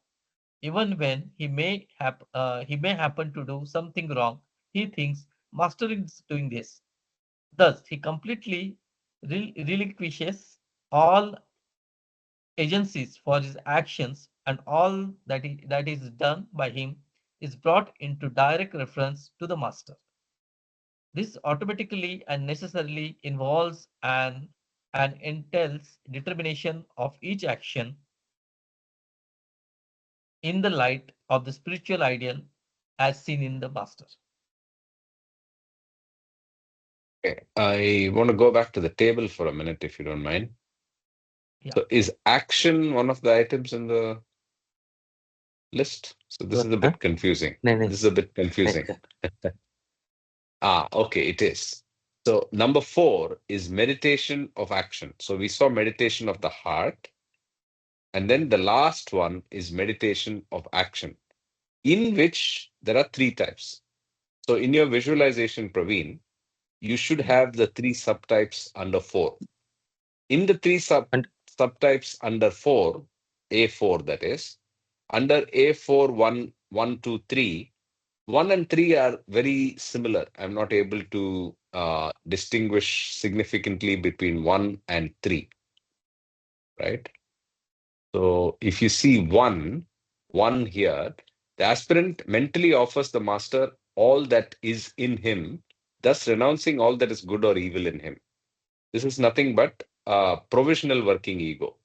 Even when he may happen to do something wrong, he thinks master is doing this. Thus, he completely relinquishes all agencies for his actions, and all that is done by him is brought into direct reference to the master. This automatically and necessarily involves and entails determination of each action in the light of the spiritual ideal as seen in the master. Okay. I want to go back to the table for a minute, if you don't mind. Yeah. So is action one of the items in the list? So this is a Huh? bit confusing. No, no. This is a bit confusing. Okay, it is. So number 4 is meditation of action. So we saw meditation of the heart, and then the last one is meditation of action, in which there are 3 types. So in your visualization, Praveen, you should have the 3 subtypes under 4. In the three And subtypes under 4, A4 that is, under A4 1, 1, 2, 3, 1 and 3 are very similar. I'm not able to distinguish significantly between 1 and 3, right? So if you see 1 here, the aspirant mentally offers the master all that is in him, thus renouncing all that is good or evil in him. This is nothing but provisional working ego.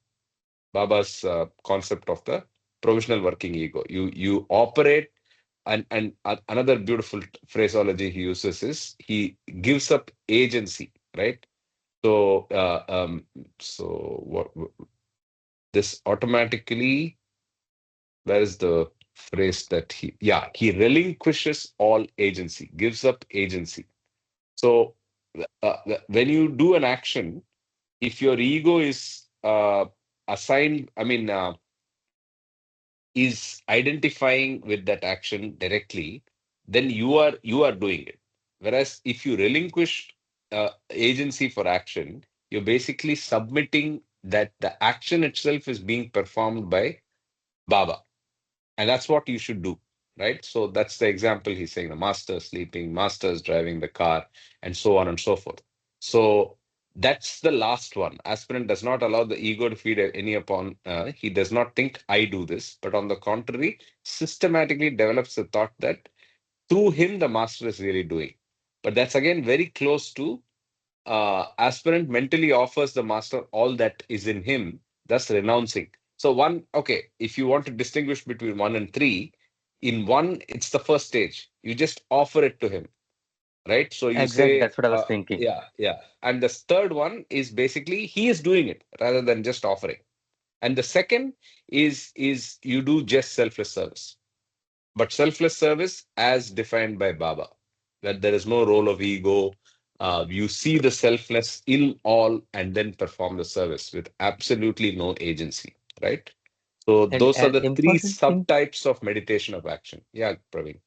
Baba's concept of the provisional working ego. You operate, and another beautiful phraseology he uses is he gives up agency, right? So this automatically, where is the phrase that he relinquishes all agency, gives up agency. So when you do an action, if your ego is assigned, I mean, is identifying with that action directly, then you are doing it. Whereas if you relinquish agency for action, you're basically submitting that the action itself is being performed by Baba. And that's what you should do, right? So that's the example he's saying, the master sleeping, master's driving the car, and so on and so forth. So that's the last one. Aspirant does not allow the ego to feed any upon, he does not think I do this, but on the contrary, systematically develops the thought that through him, the master is really doing. But that's again very close to aspirant mentally offers the master all that is in him, thus renouncing. So, one, okay, if you want to distinguish between one and three, in one, it's the first stage. You just offer it to him, right? So, you Exactly, say, that's what I was thinking. yeah, yeah. And the third one is basically he is doing it rather than just offering. And the second is you do just selfless service, but selfless service as defined by Baba, that there is no role of ego. You see the selfless in all and then perform the service with absolutely no agency, right? So And those are an the three important thing, subtypes of meditation of action. Yeah, Praveen.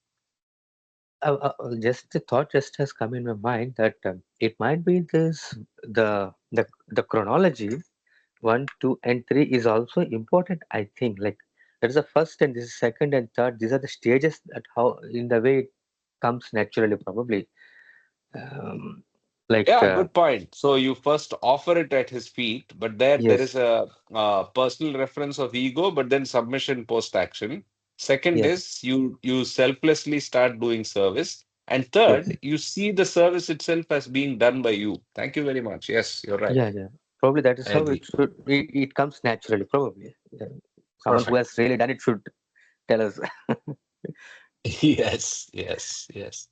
just the thought just has come in my mind that it might be this the chronology 1, 2, and 3 is also important. I think like that is the first and this is second and third. These are the stages that how in the way it comes naturally probably. Um, like Yeah, good point. So you first offer it at his feet, but there is yes, a personal reference of ego, but then submission post action. Second yes, is you selflessly start doing service, and yes, third, you see the service itself as being done by you. Thank you very much. Yes, you're right. yeah, yeah. Probably that is I how it agree. should. It comes naturally. Probably. Yeah. Someone who Perfect. has really done it should tell us. Yes, yes, yes.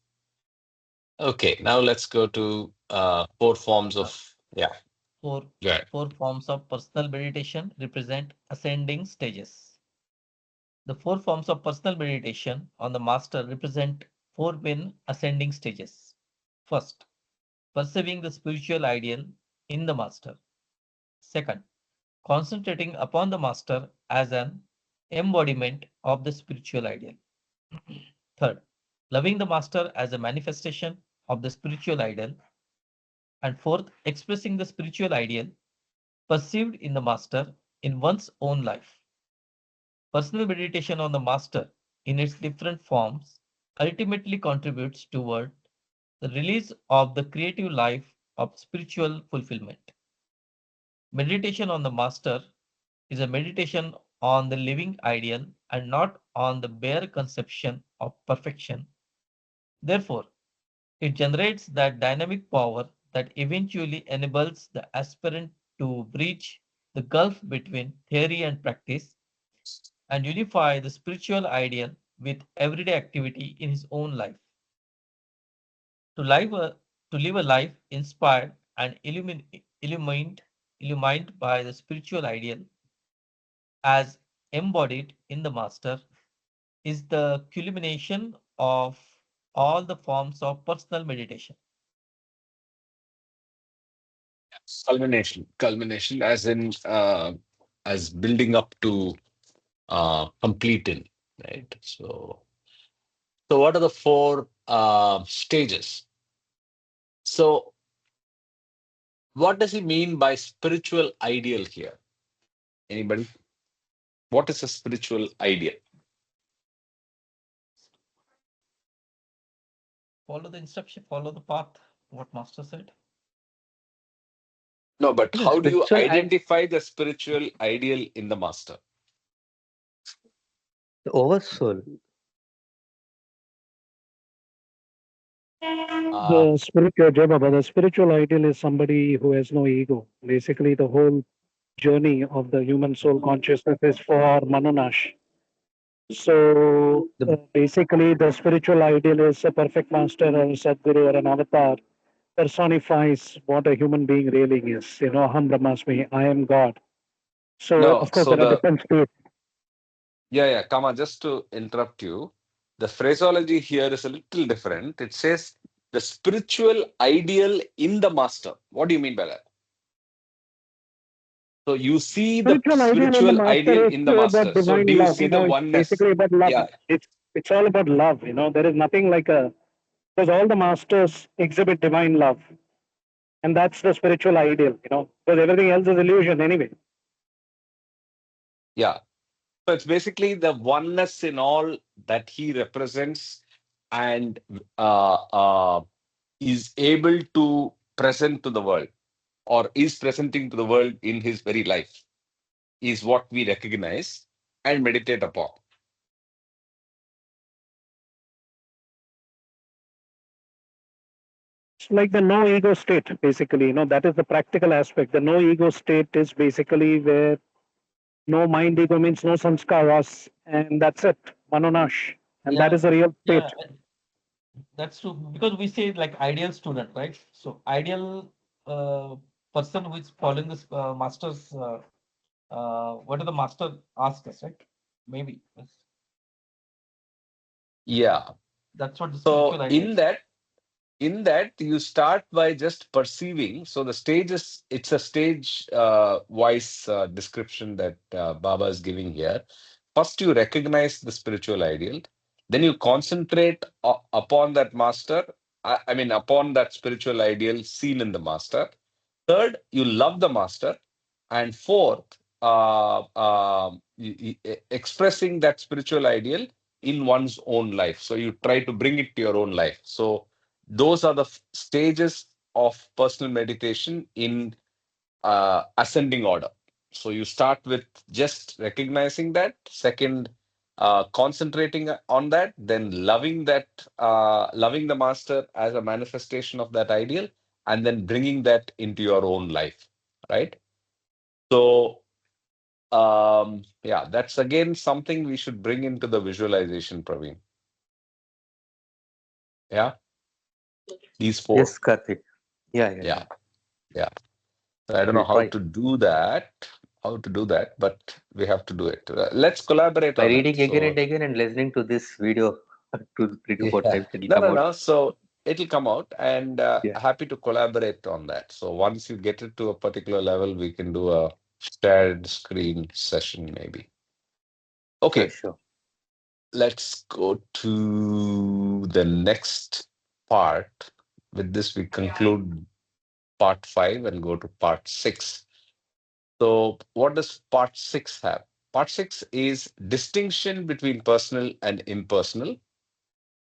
Okay, now let's go to four forms Uh, of, yeah, four, go ahead. four forms of personal meditation represent ascending stages. The four forms of personal meditation on the master represent four main ascending stages. First, perceiving the spiritual ideal in the master. Second, concentrating upon the master as an embodiment of the spiritual ideal. Third, loving the master as a manifestation of the spiritual ideal. And fourth, expressing the spiritual ideal perceived in the master in one's own life. Personal meditation on the master in its different forms ultimately contributes toward the release of the creative life of spiritual fulfillment. Meditation on the master is a meditation on the living ideal and not on the bare conception of perfection. Therefore, it generates that dynamic power that eventually enables the aspirant to breach the gulf between theory and practice and unify the spiritual ideal with everyday activity in his own life. To live a, to live a life inspired and illumined by the spiritual ideal as embodied in the master is the culmination of all the forms of personal meditation. Culmination, as in as building up to completing, right? So what are the four stages? So what does he mean by spiritual ideal here? Anybody? What is a spiritual ideal? Follow the instruction, follow the path, what Master said. No, but Yeah, how do you spiritual and identify the spiritual ideal in the master? the oversoul. Uh, The spiritual ideal is somebody who has no ego. Basically, the whole journey of the human soul consciousness is for Manonash. So The basically, the spiritual ideal is a perfect master or a Sadguru or an avatar personifies what a human being really is. Aham Brahmasmi, I am God. So, no, of course, so there are the different states. yeah, come on, just to interrupt you, the phraseology here is a little different. It says the spiritual ideal in the master. What do you mean by that? So you see the Spiritual ideal in the spiritual master ideal is in the about master. So do divine you love. see the It's oneness? basically about love. Yeah, It's all about love. There is nothing like because all the masters exhibit divine love, and that's the spiritual ideal. Because everything else is illusion anyway. yeah. So it's basically the oneness in all that he represents and uh, uh, is able to present to the world or is presenting to the world in his very life is what we recognize and meditate upon. It's like the no ego state, basically. That is the practical aspect. The no ego state is basically where no mind ego means no sanskaras, and that's it. Manonash. And that Yeah, is the real yeah, state. that's true. Because we say like ideal student, right? So ideal uh, person who is following this master's what did the master ask us, right? Maybe Yeah. that's what the So spiritual ideal. in that you start by just perceiving. So the stage is it's a stage wise description that Baba is giving here. First, you recognize the spiritual ideal, then you concentrate upon that master. I mean, upon that spiritual ideal seen in the master. Third, you love the master. And fourth, expressing that spiritual ideal in one's own life. So you try to bring it to your own life. So those are the stages of personal meditation in ascending order. So you start with just recognizing that, second, concentrating on that, then loving the master as a manifestation of that ideal, and then bringing that into your own life, right? So, yeah, that's again something we should bring into the visualization, Praveen. Yeah, these four. yes, Karthik. Yeah. Yeah, yeah. I don't know We'll how try to do that, but we have to do it. Let's collaborate by on it. reading again and So, again and listening to this video two, 3 to 4 yeah, times. It'll no, come no, out. no. So it'll come out, and Yeah, happy to collaborate on that. So once you get it to a particular level, we can do a shared screen session, maybe. sure, Okay, sure. let's go to the next part. With this, we conclude part 5 and go to part 6. So, what does part 6 have? Part 6 is distinction between personal and impersonal,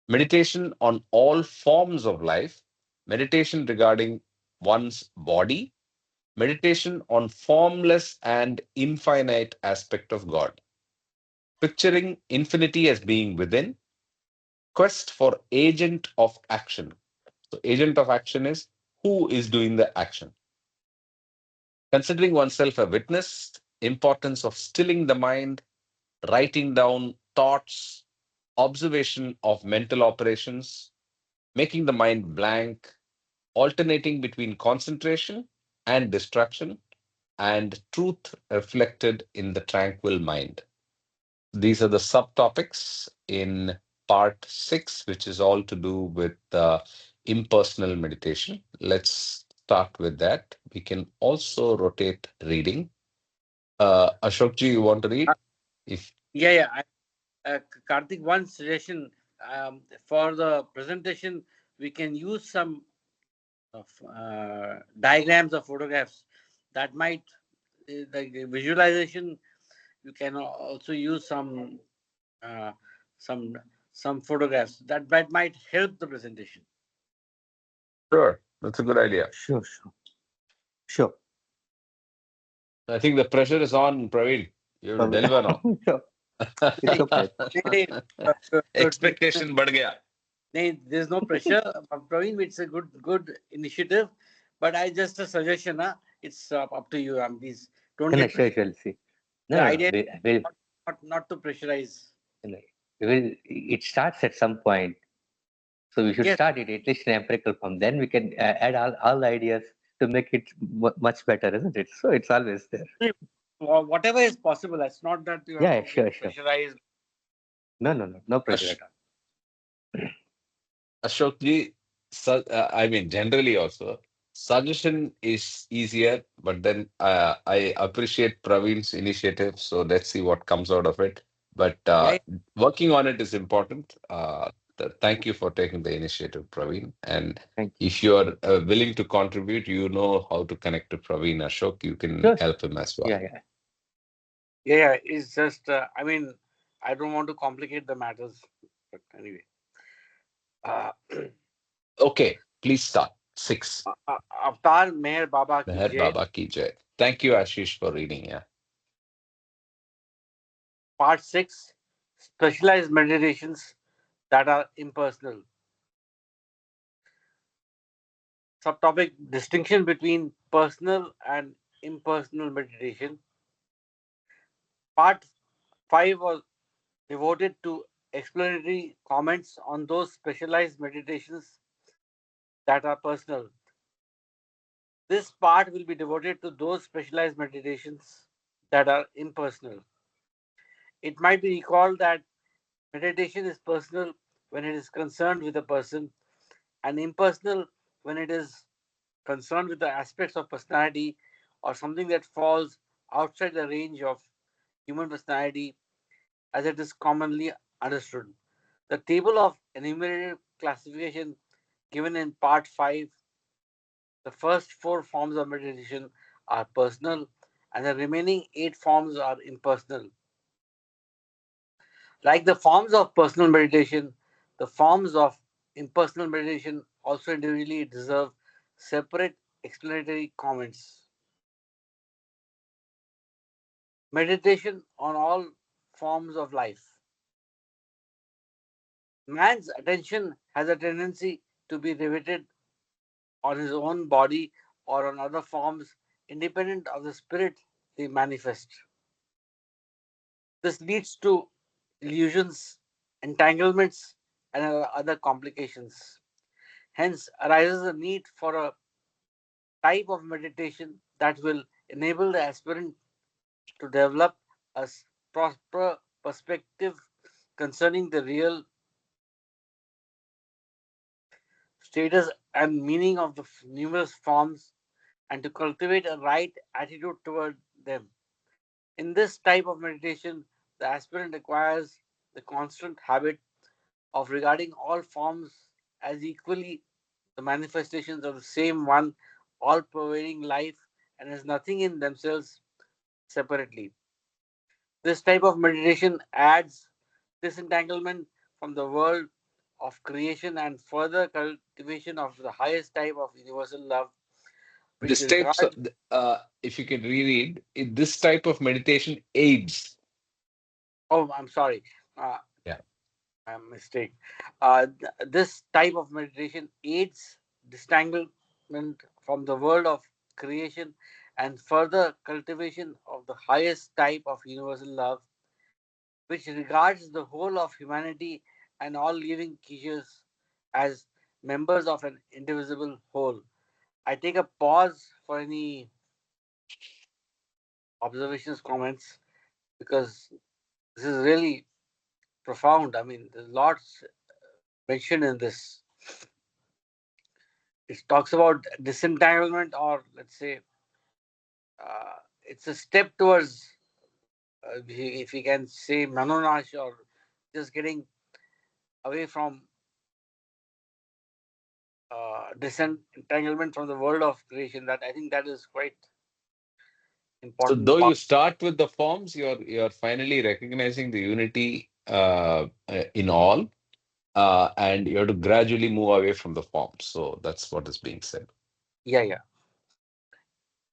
meditation on all forms of life, meditation regarding one's body, meditation on formless and infinite aspect of God, picturing infinity as being within, quest for agent of action. So, agent of action is who is doing the action. Considering oneself a witness, importance of stilling the mind, writing down thoughts, observation of mental operations, making the mind blank, alternating between concentration and distraction, and truth reflected in the tranquil mind. These are the subtopics in part 6, which is all to do with impersonal meditation. Let's start with that. We can also rotate reading. Ashokji, you want to Uh, read? If yeah, yeah. Karthik, one suggestion for the presentation, we can use some of diagrams or photographs that might the visualization. You can also use uh, some some photographs that might help the presentation. Sure, that's a good idea. Sure, sure, sure. I think the pressure is on, Praveen. You have to deliver now. Sure. It's नहीं okay. नहीं, Expectation बढ़ गया. There's no pressure. Praveen, it's a good initiative, but I just a suggestion. It's up to you. Please don't No, no, get sure, pressure. sure. See, no, The no, no. idea is We'll, not to pressurize. no, it starts at some point. So we should Yes, start it at least in empirical form. Then we can add all the ideas to make it much better, isn't it? So it's always there. whatever is possible. It's not that you have Yeah, to get sure, sure. pressurized. No, no, no, no pressure Ash at all. Ashok ji, I mean, generally also, suggestion is easier, but then I appreciate Praveen's initiative, so let's see what comes out of it. But Yeah, working on it is important. Thank you for taking the initiative, Praveen. And Thank you. if you're willing to contribute, you know how to connect to Praveen Ashok. You can Sure, sure. help him as well. Yeah, yeah. yeah. It's just. I mean, I don't want to complicate the matters, but anyway. Uh, Okay, please start. 6. Avtar Meher Baba ki Meher Jai, Baba ki jai. Thank you, Ashish, for reading. Yeah. Part 6, Specialized Meditations that are impersonal. Subtopic, Distinction between personal and impersonal meditation. Part 5 was devoted to explanatory comments on those specialized meditations that are personal. This part will be devoted to those specialized meditations that are impersonal. It might be recalled that meditation is personal when it is concerned with a person and impersonal when it is concerned with the aspects of personality or something that falls outside the range of human personality as it is commonly understood. The table of enumerated classification given in part 5, the first 4 forms of meditation are personal and the remaining 8 forms are impersonal. Like the forms of personal meditation, the forms of impersonal meditation also individually deserve separate explanatory comments. Meditation on all forms of life. Man's attention has a tendency to be riveted on his own body or on other forms independent of the spirit they manifest. This leads to illusions, entanglements, and other complications. Hence arises a need for a type of meditation that will enable the aspirant to develop a proper perspective concerning the real status and meaning of the numerous forms and to cultivate a right attitude toward them. In this type of meditation, the aspirant acquires the constant habit of regarding all forms as equally the manifestations of the same one, all pervading life and as nothing in themselves separately. This type of meditation adds disentanglement from the world of creation and further cultivation of the highest type of universal love, which This type, so, regards. if you can reread, this type of meditation aids. Oh, I'm sorry. Uh, Yeah. a mistake. This type of meditation aids disentanglement from the world of creation and further cultivation of the highest type of universal love, which regards the whole of humanity and all living creatures as members of an indivisible whole. I take a pause for any observations, comments, because this is really profound. I mean, there's lots mentioned in this. It talks about disentanglement, or let's say, it's a step towards, if we can say, manonash, or just getting away from disentanglement from the world of creation. That I think that is quite So important though you part. start with the forms, you're finally recognizing the unity in all, and you have to gradually move away from the forms. So that's what is being said. Yeah, yeah.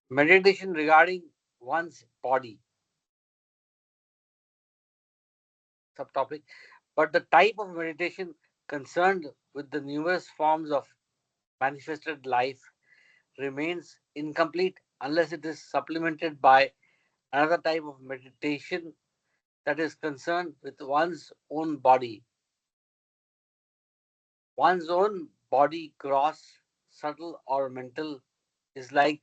Meditation regarding one's body, subtopic, but the type of meditation concerned with the numerous forms of manifested life remains incomplete unless it is supplemented by another type of meditation that is concerned with one's own body. One's own body, gross, subtle, or mental, is like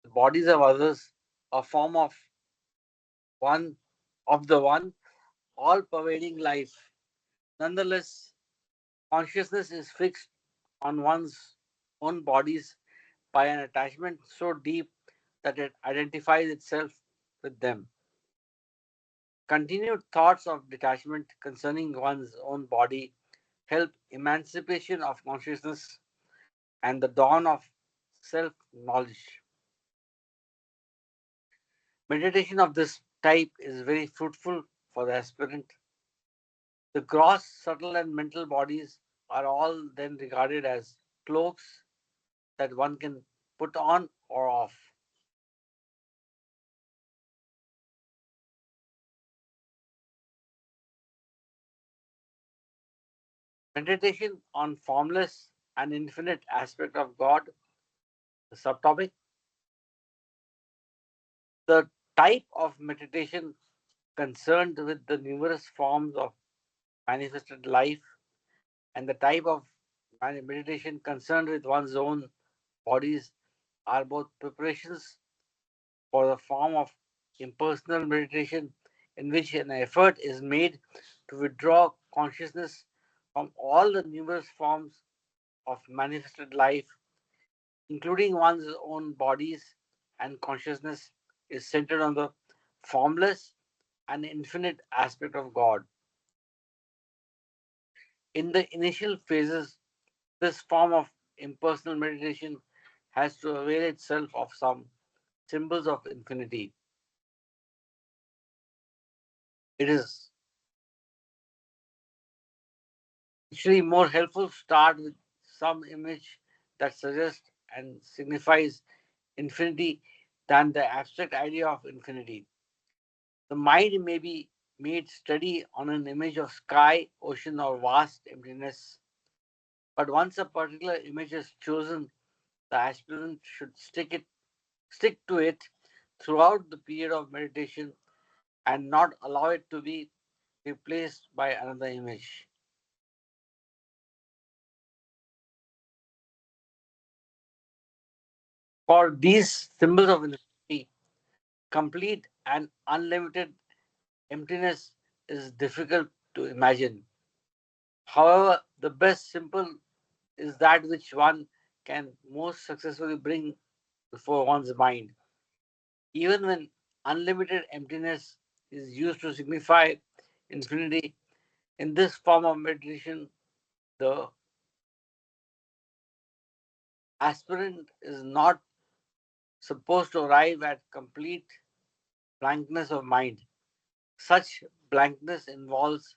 the bodies of others, a form one of the one all pervading life. Nonetheless, consciousness is fixed on one's own bodies by an attachment so deep that it identifies itself with them. Continued thoughts of detachment concerning one's own body help emancipation of consciousness and the dawn of self knowledge. Meditation of this type is very fruitful for the aspirant. The gross, subtle, and mental bodies are all then regarded as cloaks that one can put on or off. Meditation on formless and infinite aspect of God, the subtopic. The type of meditation concerned with the numerous forms of manifested life and the type of meditation concerned with one's own bodies are both preparations for the form of impersonal meditation in which an effort is made to withdraw consciousness from all the numerous forms of manifested life, including one's own bodies, and consciousness is centered on the formless and infinite aspect of God. In the initial phases, this form of impersonal meditation has to avail itself of some symbols of infinity. It is actually more helpful to start with some image that suggests and signifies infinity than the abstract idea of infinity. The mind may be made steady on an image of sky, ocean, or vast emptiness, but once a particular image is chosen, the aspirant should stick to it throughout the period of meditation and not allow it to be replaced by another image. For these symbols of infinity, complete and unlimited emptiness is difficult to imagine. However, the best symbol is that which one can most successfully bring before one's mind. Even when unlimited emptiness is used to signify infinity, in this form of meditation, the aspirant is not supposed to arrive at complete blankness of mind. Such blankness involves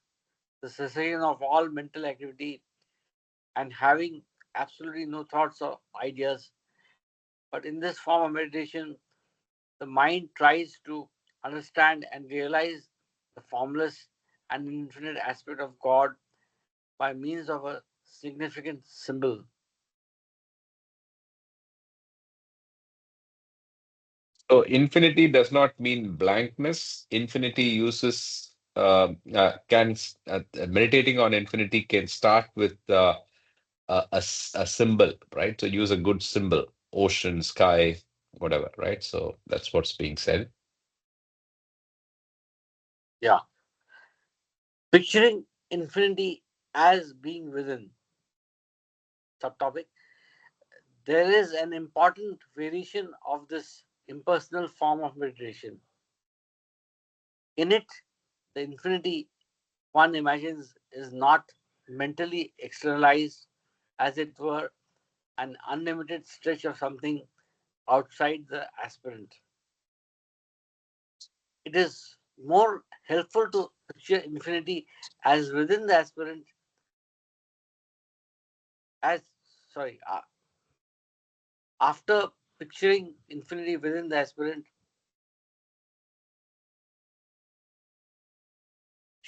the cessation of all mental activity and having absolutely no thoughts or ideas. But in this form of meditation, the mind tries to understand and realize the formless and infinite aspect of God by means of a significant symbol. So infinity does not mean blankness. Infinity uses meditating on infinity can start with a symbol, right? So use a good symbol, ocean, sky, whatever, right? So that's what's being said. Yeah. Picturing infinity as being within. Subtopic. There is an important variation of this impersonal form of meditation. In it, the infinity one imagines is not mentally externalized, as it were an unlimited stretch of something outside the aspirant. It is more helpful to picture infinity as within the aspirant, as sorry, after picturing infinity within the aspirant,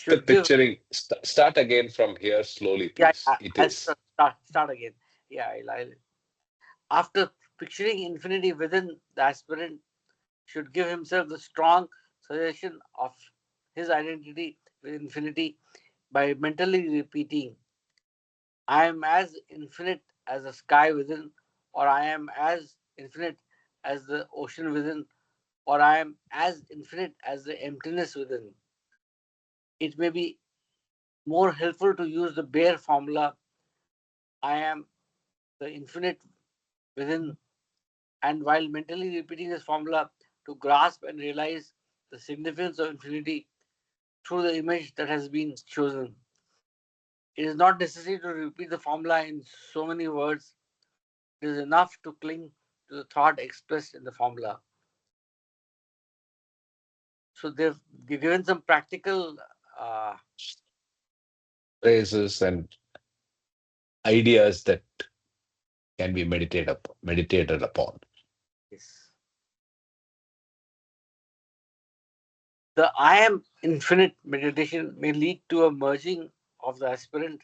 Still should give. picturing. Start again from here slowly, Yeah, please. It I'll is. start again. Yeah, after picturing infinity within, the aspirant should give himself the strong suggestion of his identity with infinity by mentally repeating, I am as infinite as the sky within, or I am as infinite as the ocean within, or I am as infinite as the emptiness within. It may be more helpful to use the bare formula, I am the infinite within, and while mentally repeating this formula to grasp and realize the significance of infinity through the image that has been chosen. It is not necessary to repeat the formula in so many words. It is enough to cling to the thought expressed in the formula. So they've given some practical uh, Phrases and ideas that can be meditated upon. yes. The I am infinite meditation may lead to a merging of the aspirant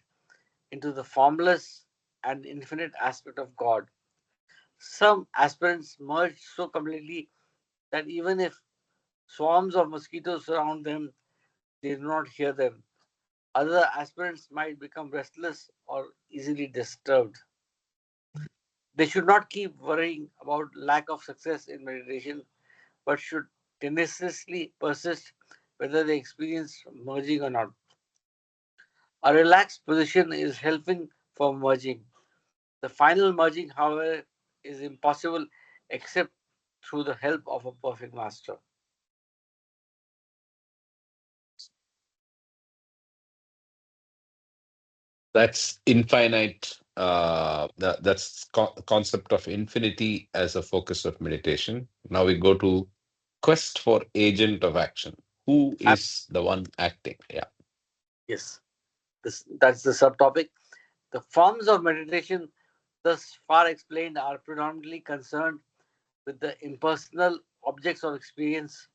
into the formless and infinite aspect of God. Some aspirants merge so completely that even if swarms of mosquitoes surround them, they do not hear them. Other aspirants might become restless or easily disturbed. They should not keep worrying about lack of success in meditation, but should tenaciously persist whether they experience merging or not. A relaxed position is helping for merging. The final merging, however, is impossible except through the help of a perfect master. That's infinite. That's concept of infinity as a focus of meditation. Now we go to quest for agent of action. Who is the one acting? Yeah. Yes, that's the subtopic. The forms of meditation thus far explained are predominantly concerned with the impersonal objects of experience,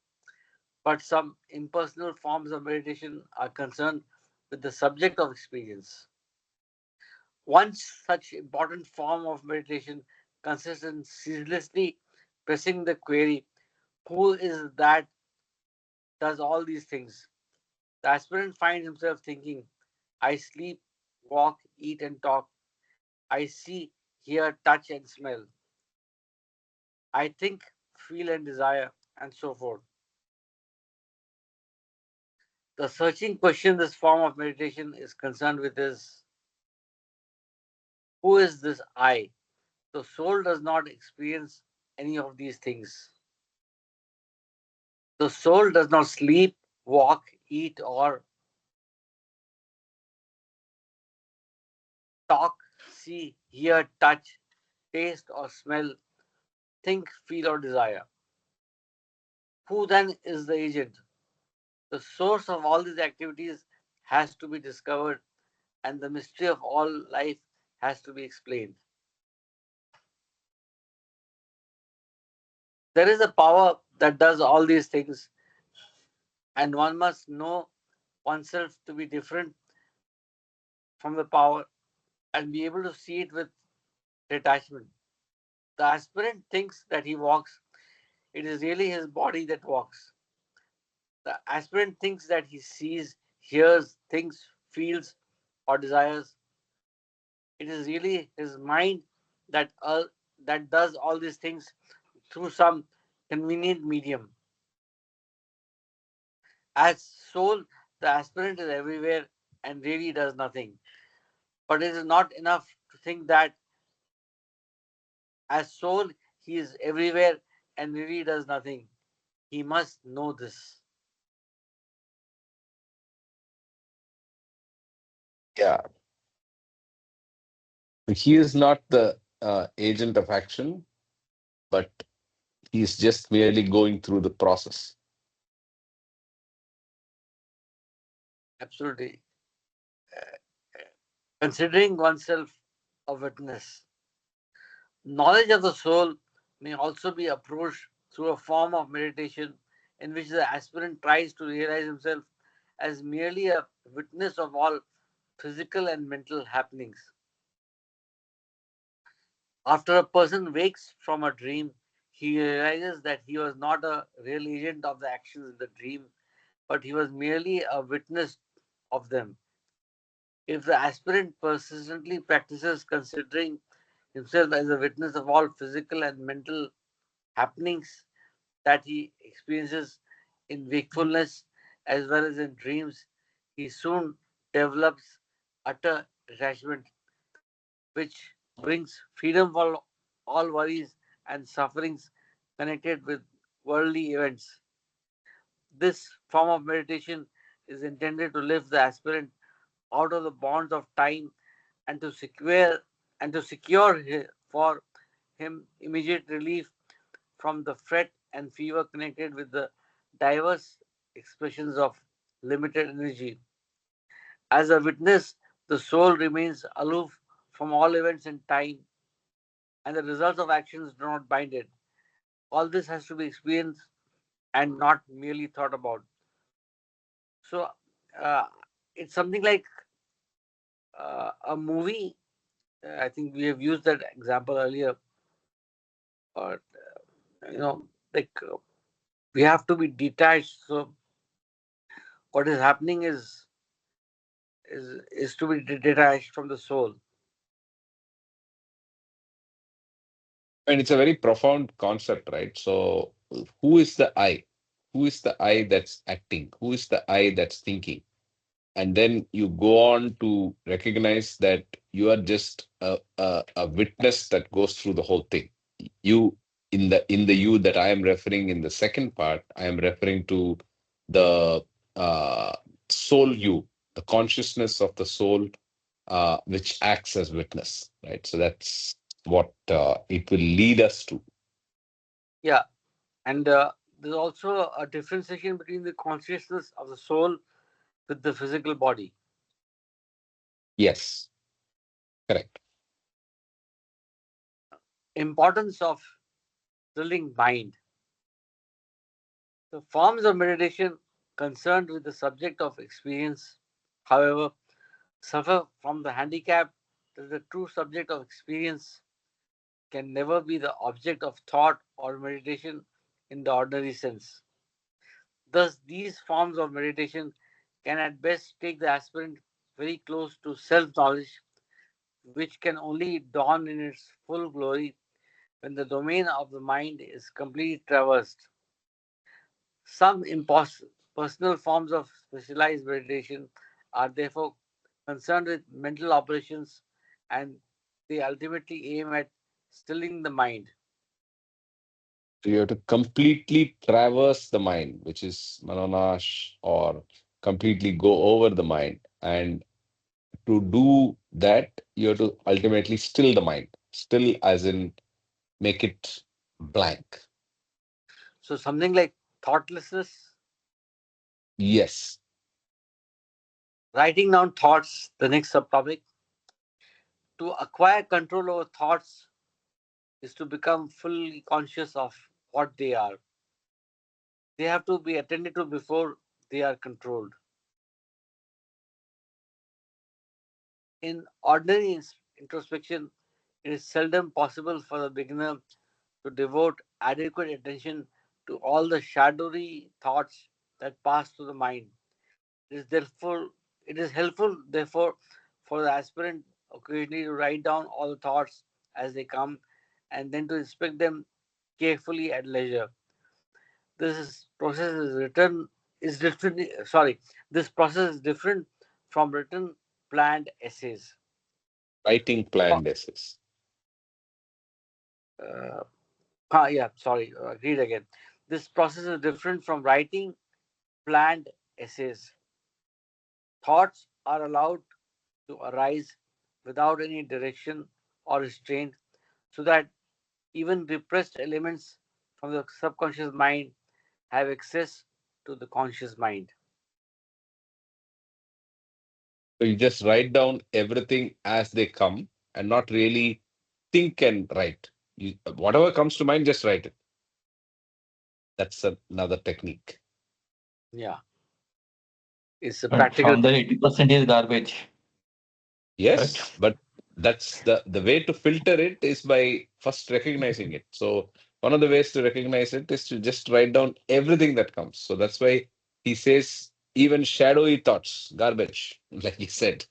but some impersonal forms of meditation are concerned with the subject of experience. One such important form of meditation consists in ceaselessly pressing the query, who is that does all these things? The aspirant finds himself thinking, I sleep, walk, eat, and talk. I see, hear, touch, and smell. I think, feel, and desire, and so forth. The searching question this form of meditation is concerned with is, who is this I? The soul does not experience any of these things. The soul does not sleep, walk, eat, or talk, see, hear, touch, taste, or smell, think, feel, or desire. Who then is the agent? The source of all these activities has to be discovered, and the mystery of all life has to be explained. There is a power that does all these things, and one must know oneself to be different from the power and be able to see it with detachment. The aspirant thinks that he walks, it is really his body that walks. The aspirant thinks that he sees, hears, thinks, feels, or desires. It is really his mind that does all these things through some convenient medium. As soul, the aspirant is everywhere and really does nothing. But it is not enough to think that as soul, he is everywhere and really does nothing. He must know this. Yeah. He is not the agent of action, but he's just merely going through the process. Absolutely. Considering oneself a witness. Knowledge of the soul may also be approached through a form of meditation in which the aspirant tries to realize himself as merely a witness of all physical and mental happenings. After a person wakes from a dream, he realizes that he was not a real agent of the actions in the dream, but he was merely a witness of them. If the aspirant persistently practices considering himself as a witness of all physical and mental happenings that he experiences in wakefulness as well as in dreams, he soon develops utter detachment, which brings freedom from all worries and sufferings connected with worldly events. This form of meditation is intended to lift the aspirant out of the bonds of time and to secure for him immediate relief from the fret and fever connected with the diverse expressions of limited energy. As a witness, the soul remains aloof from all events in time, and the results of actions do not bind it. All this has to be experienced and not merely thought about. So, uh, it's something like a movie. I think we have used that example earlier. But like we have to be detached. So, what is happening is to be detached from the soul. And it's a very profound concept, right? So, who is the I? Who is the I that's acting? Who is the I that's thinking? And then you go on to recognize that you are just a witness that goes through the whole thing. You, in the you that I am referring in the second part, I am referring to the uh, soul you, the consciousness of the soul, which acts as witness, right? So that's what it will lead us to. Yeah, and there's also a differentiation between the consciousness of the soul with the physical body. Yes, correct. Importance of drilling mind. The forms of meditation concerned with the subject of experience, however, suffer from the handicap that the true subject of experience can never be the object of thought or meditation in the ordinary sense. Thus, these forms of meditation can at best take the aspirant very close to self knowledge, which can only dawn in its full glory when the domain of the mind is completely traversed. Some personal forms of specialized meditation are therefore concerned with mental operations, and they ultimately aim at stilling the mind. So you have to completely traverse the mind, which is Manonash, or completely go over the mind. And to do that, you have to ultimately still the mind. Still, as in make it blank. So, something like thoughtlessness, Yes. writing down thoughts, the next subtopic. To acquire control over thoughts is to become fully conscious of what they are. They have to be attended to before they are controlled. In ordinary introspection, it is seldom possible for the beginner to devote adequate attention to all the shadowy thoughts that pass through the mind. It is helpful, therefore, for the aspirant occasionally to write down all the thoughts as they come and then to inspect them carefully at leisure. Process is written is different. Sorry, this process is different from written planned essays. Writing planned essays. Uh, yeah, sorry, read again. This process is different from writing planned essays. Thoughts are allowed to arise without any direction or restraint, so that even repressed elements from the subconscious mind have access to the conscious mind. So you just write down everything as they come and not really think and write. Whatever comes to mind, just write it. That's another technique. Yeah. It's a And practical from the thing. 80% is garbage. Right. Yes, but that's the way to filter it is by first recognizing it. So one of the ways to recognize it is to just write down everything that comes. So that's why he says even shadowy thoughts, garbage, like he said.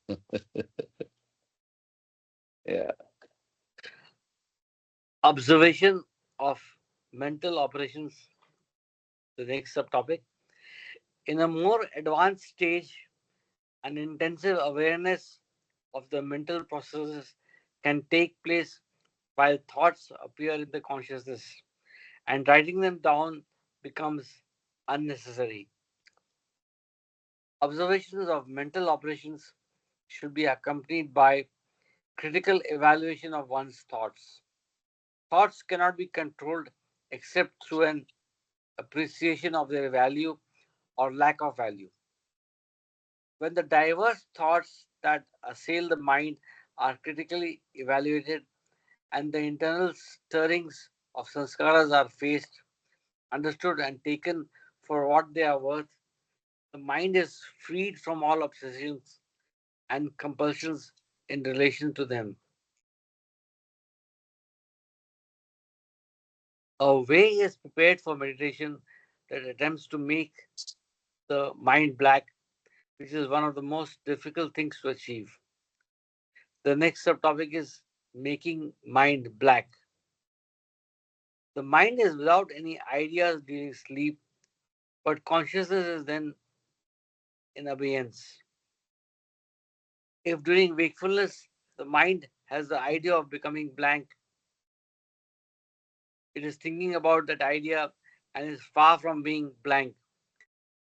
Yeah. Observation of mental operations, the next subtopic. In a more advanced stage, an intensive awareness of the mental processes can take place while thoughts appear in the consciousness, and writing them down becomes unnecessary. Observations of mental operations should be accompanied by critical evaluation of one's thoughts. Thoughts cannot be controlled except through an appreciation of their value or lack of value. When the diverse thoughts that assail the mind are critically evaluated and the internal stirrings of sanskaras are faced, understood, and taken for what they are worth, the mind is freed from all obsessions and compulsions in relation to them. A way is prepared for meditation that attempts to make the mind black, which is one of the most difficult things to achieve. The next subtopic is making mind black. The mind is without any ideas during sleep, but consciousness is then in abeyance. If during wakefulness the mind has the idea of becoming blank, it is thinking about that idea and is far from being blank.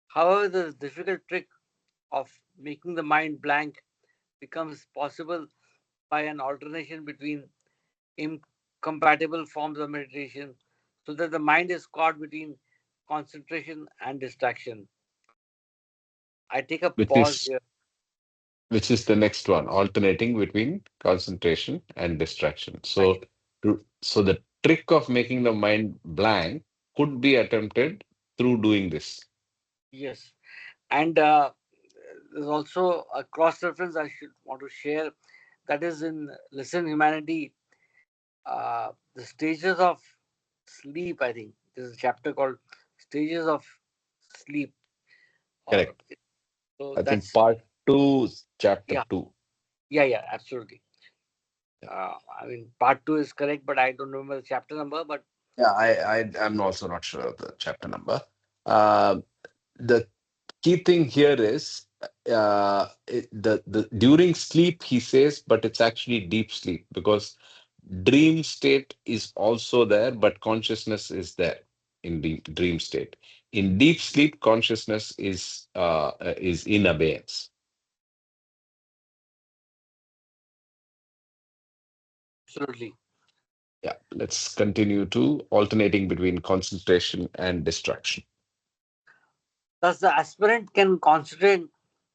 However, the difficult trick of making the mind blank becomes possible by an alternation between incompatible forms of meditation so that the mind is caught between concentration and distraction. I take a Which pause is here. which is the next one, alternating between concentration and distraction. So Distraction. so the trick of making the mind blank could be attempted through doing this. Yes. And there's also a cross reference I should want to share, that is in Listen Humanity, the stages of sleep. I think there's a chapter called Stages of Sleep. Or Correct. so I think that's, part two, chapter yeah, two. yeah, absolutely. I mean, part two is correct, but I don't remember the chapter number. But Yeah, I'm also not sure of the chapter number. Uh, the key thing here is the during sleep he says, but it's actually deep sleep because dream state is also there, but consciousness is there in dream state. In deep sleep, consciousness is in abeyance. absolutely. Yeah, let's continue to alternating between concentration and distraction. Thus, the aspirant can concentrate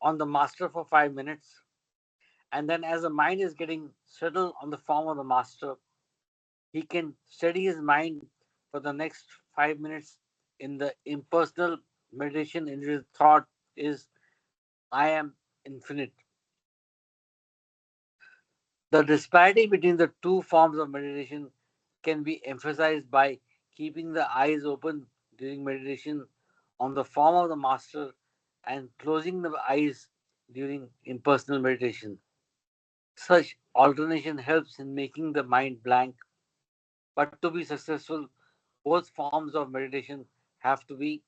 on the master for 5 minutes, and then, as the mind is getting settled on the form of the master, he can steady his mind for the next 5 minutes in the impersonal meditation in which thought is I am infinite. The disparity between the two forms of meditation can be emphasized by keeping the eyes open during meditation on the form of the master and closing the eyes during impersonal meditation. Such alternation helps in making the mind blank, but to be successful, both forms of meditation have to be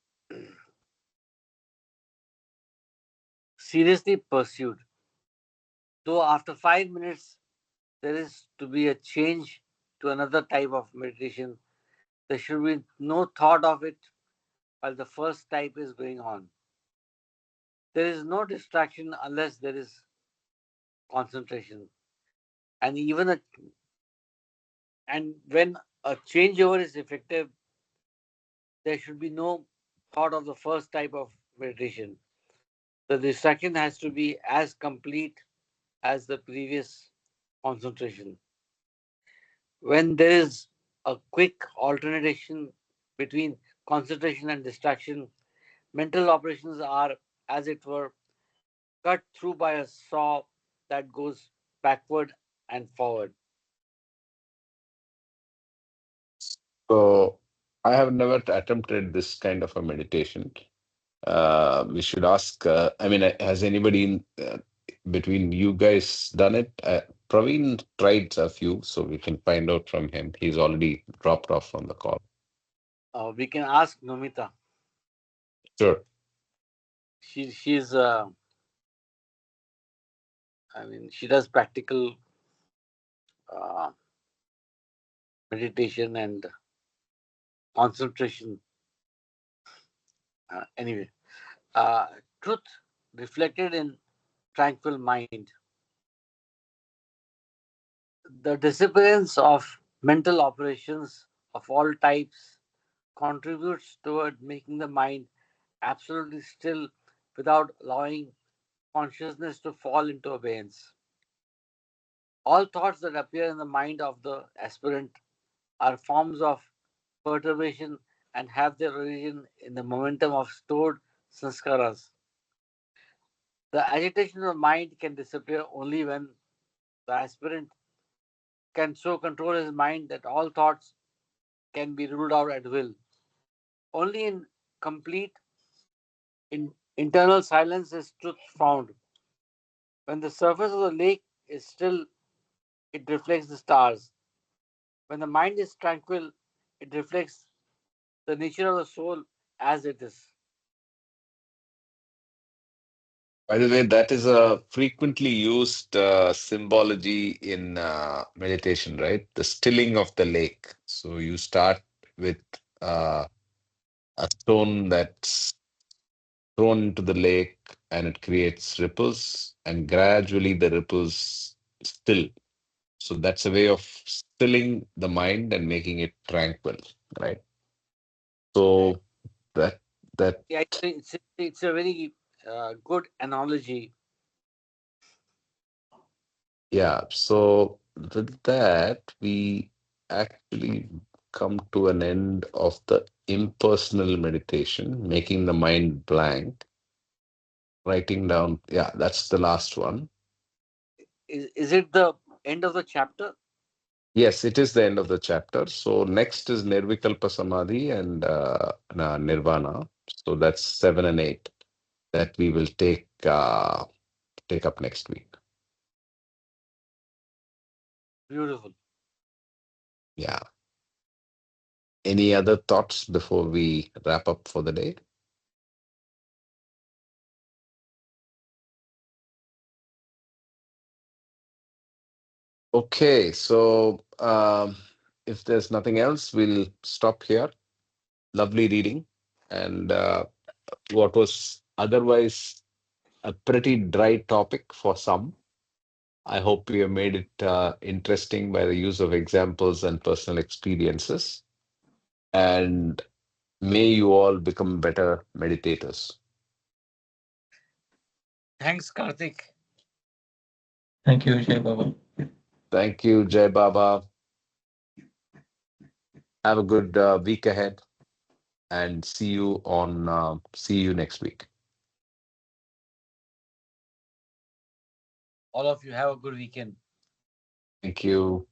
seriously pursued. Though after 5 minutes there is to be a change to another type of meditation, there should be no thought of it while the first type is going on. There is no distraction unless there is concentration. And even a, and when a changeover is effective, there should be no thought of the first type of meditation. The distraction has to be as complete as the previous concentration. When there is a quick alternation between concentration and distraction, mental operations are, as it were, cut through by a saw that goes backward and forward. So I have never attempted this kind of a meditation. We should ask. I mean, has anybody between you guys done it? Praveen tried a few, so we can find out from him. He's already dropped off from the call. We can ask Nomita. Sure. She's I mean, she does practical uh, meditation and concentration. Anyway, uh, truth reflected in tranquil mind. The disappearance of mental operations of all types contributes toward making the mind absolutely still without allowing consciousness to fall into abeyance. All thoughts that appear in the mind of the aspirant are forms of perturbation and have their origin in the momentum of stored sanskaras. The agitation of the mind can disappear only when the aspirant can so control his mind that all thoughts can be ruled out at will. Only in complete internal silence is truth found. When the surface of the lake is still, it reflects the stars. When the mind is tranquil, it reflects the nature of the soul as it is. By the way, that is a frequently used symbology in meditation, right? The stilling of the lake. So you start with uh, a stone that's thrown into the lake and it creates ripples, and gradually the ripples still. So that's a way of stilling the mind and making it tranquil, right? Right. So that that Yeah, it's a very good analogy. yeah. So with that, we actually come to an end of the impersonal meditation, making the mind blank, writing down. Yeah, that's the last one. Is it the end of the chapter? Yes, it is the end of the chapter. So next is Nirvikalpa Samadhi and Nirvana. So that's 7 and 8 that we will take up next week. Beautiful. Yeah. Any other thoughts before we wrap up for the day? Okay, so if there's nothing else, we'll stop here. Lovely reading, and what was otherwise a pretty dry topic for some. I hope we have made it interesting by the use of examples and personal experiences. And may you all become better meditators. Thanks, Karthik. Thank you, Jai Baba. Thank you, Jai Baba. Have a good week ahead, and see you next week. All of you have a good weekend. Thank you.